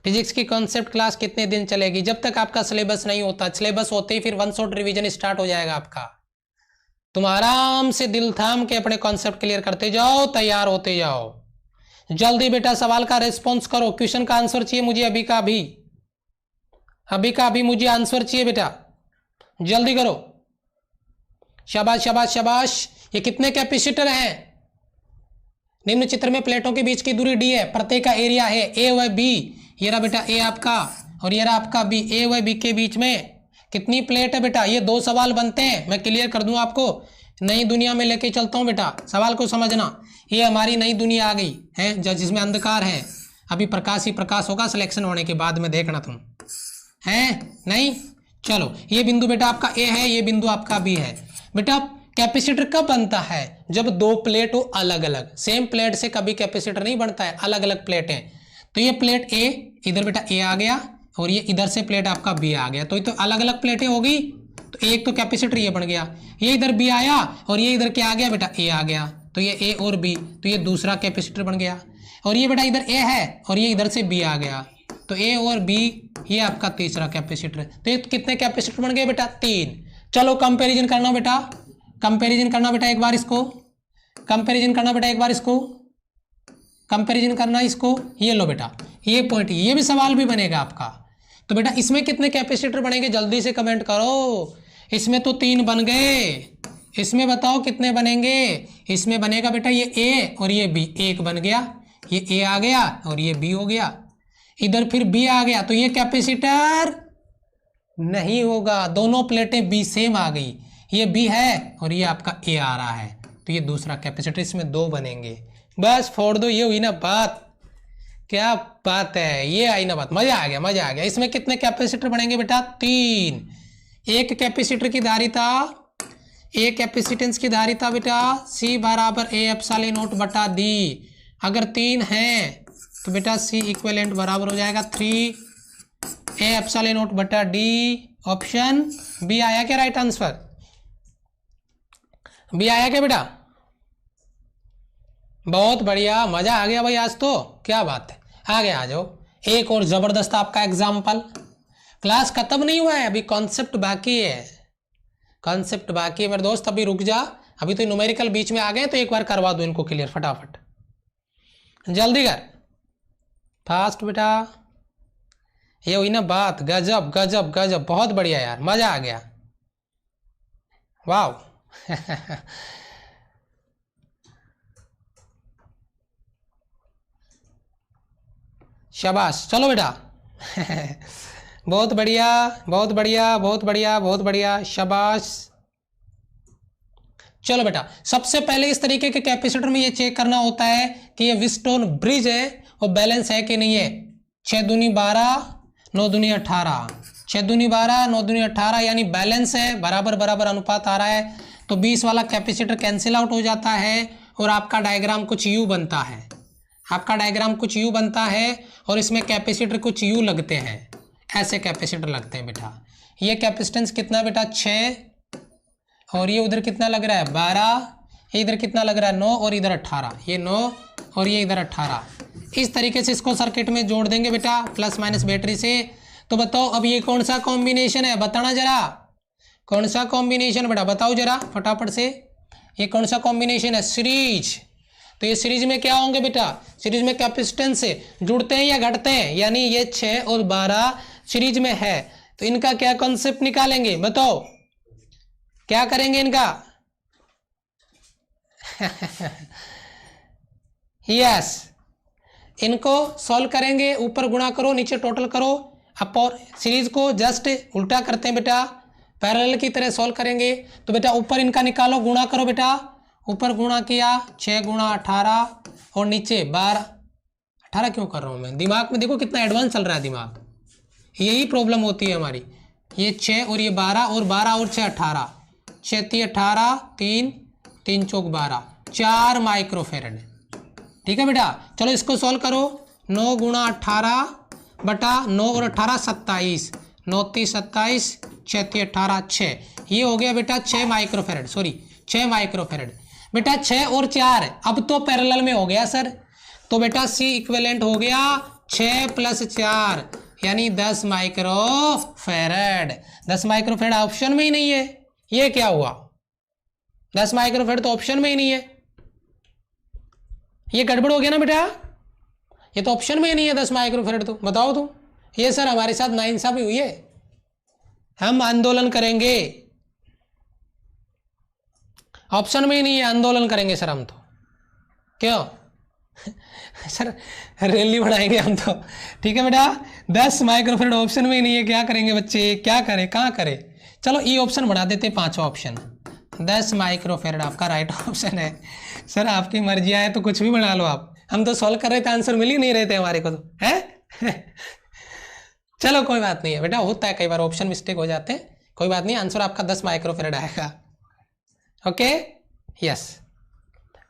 फिजिक्स की कॉन्सेप्ट क्लास कितने दिन चलेगी? जब तक आपका सिलेबस नहीं होता, सिलेबस होते ही फिर वन शॉट रिवीजन स्टार्ट हो जाएगा आपका। तुम आराम से दिल थाम के अपने कॉन्सेप्ट क्लियर करते जाओ, तैयार होते जाओ। जल्दी बेटा सवाल का रेस्पॉन्स करो, क्वेश्चन का आंसर चाहिए मुझे अभी का अभी, अभी का अभी मुझे आंसर चाहिए बेटा, जल्दी करो। शाबाश शाबाश शाबाश। ये कितने कैपेसिटर हैं? निम्न चित्र में प्लेटों के बीच की दूरी d है, प्रत्येक का एरिया है a व b। ये रहा बेटा a आपका और ये रहा आपका b, a व b के बीच में कितनी प्लेट है बेटा? ये दो सवाल बनते हैं, मैं क्लियर कर दूं आपको, नई दुनिया में लेके चलता हूं बेटा, सवाल को समझना। ये हमारी नई दुनिया आ गई है जिसमें अंधकार है, अभी प्रकाश ही प्रकाश होगा सिलेक्शन होने के बाद में, देखना तुम, है नहीं? चलो, ये बिंदु बेटा आपका a है, ये बिंदु आपका b है। बेटा कैपेसिटर कब बनता है? जब दो प्लेट हो अलग अलग, सेम प्लेट से कभी कैपेसिटर नहीं बनता है, अलग अलग प्लेटें। तो ये प्लेट A, इधर बेटा A आ गया और ये इधर से प्लेट आपका B आ गया, तो ये तो अलग अलग प्लेटें होगी, तो एक तो कैपेसिटर ये बन गया, ये इधर B आया और ये इधर क्या आ गया बेटा, A आ गया, तो ये A और B, तो ये दूसरा कैपेसिटर बन गया। और ये बेटा इधर A है और ये इधर से B आ गया, तो A और B ये आपका तीसरा कैपेसिटर। तो ये कितने कैपेसिटर बन गए बेटा? 3। चलो कंपेरिजन करना बेटा, कंपैरिजन करना बेटा एक बार इसको, कंपैरिजन करना बेटा एक बार इसको, कंपैरिजन करना इसको। ये लो बेटा, ये पॉइंट, ये भी सवाल भी बनेगा आपका। तो बेटा इसमें कितने कैपेसिटर बनेंगे? जल्दी से कमेंट करो। इसमें तो 3 बन गए, इसमें बताओ कितने बनेंगे? इसमें बनेगा बेटा ये A और ये B, 1 बन गया, ये A आ गया और ये B हो गया, इधर फिर B आ गया, तो ये कैपेसिटर नहीं होगा, दोनों प्लेटें B सेम आ गई, ये B है और ये आपका A आ रहा है, तो ये दूसरा कैपेसिटर, इसमें 2 बनेंगे। बस फोड़ दो, ये हुई ना बात। क्या बात है, ये आई ना बात, मजा आ गया, मजा आ गया। इसमें कितने कैपेसिटर बनेंगे बेटा? 3। एक कैपेसिटर की धारिता, एक कैपेसिटेंस की धारिता बेटा C बराबर A एप्सिलॉन नॉट बटा D। अगर 3 है तो बेटा C इक्विवेलेंट बराबर हो जाएगा 3 A एप्सिलॉन नॉट बटा D। ऑप्शन बी आया क्या राइट आंसर? बी आया क्या बेटा? बहुत बढ़िया, मजा आ गया भाई आज तो, क्या बात है। आगे आ जाओ, एक और जबरदस्त आपका एग्जाम्पल। क्लास खत्म नहीं हुआ है, अभी कॉन्सेप्ट बाकी है, कॉन्सेप्ट बाकी है मेरे दोस्त। अभी रुक जा, अभी तो न्यूमेरिकल बीच में आ गए, तो एक बार करवा दो इनको क्लियर फटाफट, जल्दी कर, फास्ट बेटा। ये हुई ना बात, गजब गजब गजब, बहुत बढ़िया यार, मजा आ गया, वाह। शाबाश, चलो बेटा। बहुत बढ़िया बहुत बढ़िया बहुत बढ़िया बहुत बढ़िया, शाबाश। चलो बेटा, सबसे पहले इस तरीके के कैपेसिटर में ये चेक करना होता है कि ये व्हीटस्टोन ब्रिज है और बैलेंस है कि नहीं है। 6 दूनी 12, 9 दूनी 18, 6 दूनी 12, 9 दूनी 18, यानी बैलेंस है, बराबर बराबर अनुपात आ रहा है। तो 20 वाला कैपेसिटर कैंसिल आउट हो जाता है और आपका डायग्राम कुछ यूं बनता है, आपका डायग्राम कुछ यूं बनता है और इसमें कैपेसिटर कुछ यूं लगते हैं, ऐसे कैपेसिटर लगते हैं बेटा। ये कैपेसिटेंस कितना बेटा? 6, और ये उधर कितना लग रहा है? 12, इधर कितना लग रहा है? 9, और इधर 18, ये 9 और ये इधर 18। इस तरीके से इसको सर्किट में जोड़ देंगे बेटा प्लस माइनस बैटरी से। तो बताओ अब ये कौन सा कॉम्बिनेशन है, बताना जरा, कौन सा कॉम्बिनेशन बेटा, बताओ जरा फटाफट से, ये कौन सा कॉम्बिनेशन है? सीरीज। तो ये सीरीज में क्या होंगे बेटा? सीरीज में कैपेसिटेंस से जुड़ते हैं या घटते हैं, यानी ये 6 और 12 सीरीज में है, तो इनका क्या कॉन्सेप्ट निकालेंगे, बताओ क्या करेंगे इनका? यस, इनको सॉल्व करेंगे, ऊपर गुणा करो नीचे टोटल करो। अब और सीरीज को जस्ट उल्टा करते हैं बेटा, पैरेलल की तरह सॉल्व करेंगे। तो बेटा ऊपर इनका निकालो, गुणा करो बेटा, ऊपर गुणा किया 6 गुणा 18 और नीचे 12। 18 क्यों कर रहा हूँ मैं, दिमाग में देखो कितना एडवांस चल रहा है दिमाग, यही प्रॉब्लम होती है हमारी। ये 6 और ये 12 और 12 और 6 18, 6 3 18, 3 3 चौक 12, 4 माइक्रोफेरेड। ठीक है बेटा, चलो इसको सॉल्व करो। 9 गुणा 18 बटा 9 और 18 27, 9 3 27, 6 3 18 6, ये हो गया बेटा 6 माइक्रोफेरेड, सॉरी 6 माइक्रोफेरेड। बेटा 6 और 4 अब तो पैरेलल में हो गया सर, तो बेटा C इक्विवेलेंट हो गया 6 + 4 यानी 10 माइक्रोफेरेड। 10 माइक्रोफेरेड ऑप्शन में ही नहीं है, ये क्या हुआ? 10 माइक्रोफेरेड तो ऑप्शन में ही नहीं है, ये गड़बड़ हो गया ना बेटा, ये तो ऑप्शन में ही नहीं है 10 माइक्रोफेरेड। तो बताओ तुम, ये सर हमारे साथ नाइंसाफी हुई है, हम आंदोलन करेंगे, ऑप्शन में ही नहीं है, आंदोलन करेंगे सर हम तो, क्यों? सर रैली बढ़ाएंगे हम तो। ठीक है बेटा, 10 माइक्रोफेरेड ऑप्शन में ही नहीं है, क्या करेंगे बच्चे, क्या करें, कहाँ करें? चलो ई ऑप्शन बना देते, 5वां ऑप्शन 10 माइक्रोफेरेड आपका राइट ऑप्शन है। सर आपकी मर्जी आए तो कुछ भी बना लो आप, हम तो सॉल्व कर रहे थे, आंसर मिल ही नहीं रहे थे हमारे को तो, है? चलो कोई बात नहीं है बेटा, होता है कई बार ऑप्शन मिस्टेक हो जाते हैं, कोई बात नहीं, आंसर आपका 10 माइक्रोफेरेड आएगा। ओके यस,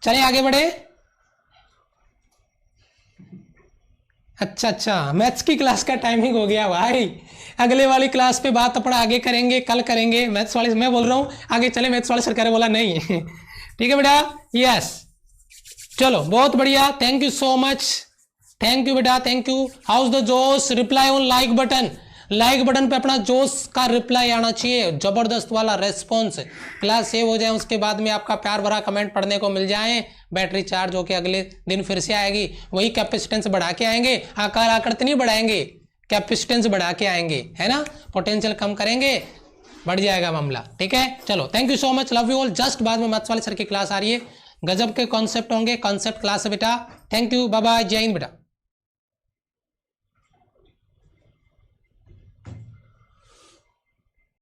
चलिए आगे बढ़े। अच्छा, मैथ्स की क्लास का टाइमिंग हो गया भाई, अगले वाली क्लास पे बात अपन आगे करेंगे, कल करेंगे। मैथ्स वाले मैं बोल रहा हूँ आगे चले, मैथ्स वाले सरकार बोला नहीं। ठीक है बेटा, यस, चलो बहुत बढ़िया, thank you so much, thank you बेटा, थैंक यू। हाउस द जोश, reply on like button, like button पे अपना जोश का रिप्लाई आना चाहिए, जबरदस्त वाला रेस्पॉन्स, क्लास सेव हो जाए, उसके बाद में आपका प्यार भरा कमेंट पढ़ने को मिल जाए, बैटरी चार्ज होके अगले दिन फिर से आएगी, वही कैपेसिटेंस बढ़ा के आएंगे, आकार आकृति नहीं बढ़ाएंगे, कैपेसिटेंस बढ़ा के आएंगे, है ना, पोटेंशियल कम करेंगे, बढ़ जाएगा मामला। ठीक है, चलो thank you so much, love you all. Just बाद में मैथ्स वाले सर की क्लास आ रही है, गजब के कॉन्सेप्ट होंगे, कॉन्सेप्ट क्लास है बेटा। थैंक यू, बाय बाय, जय हिंद बेटा।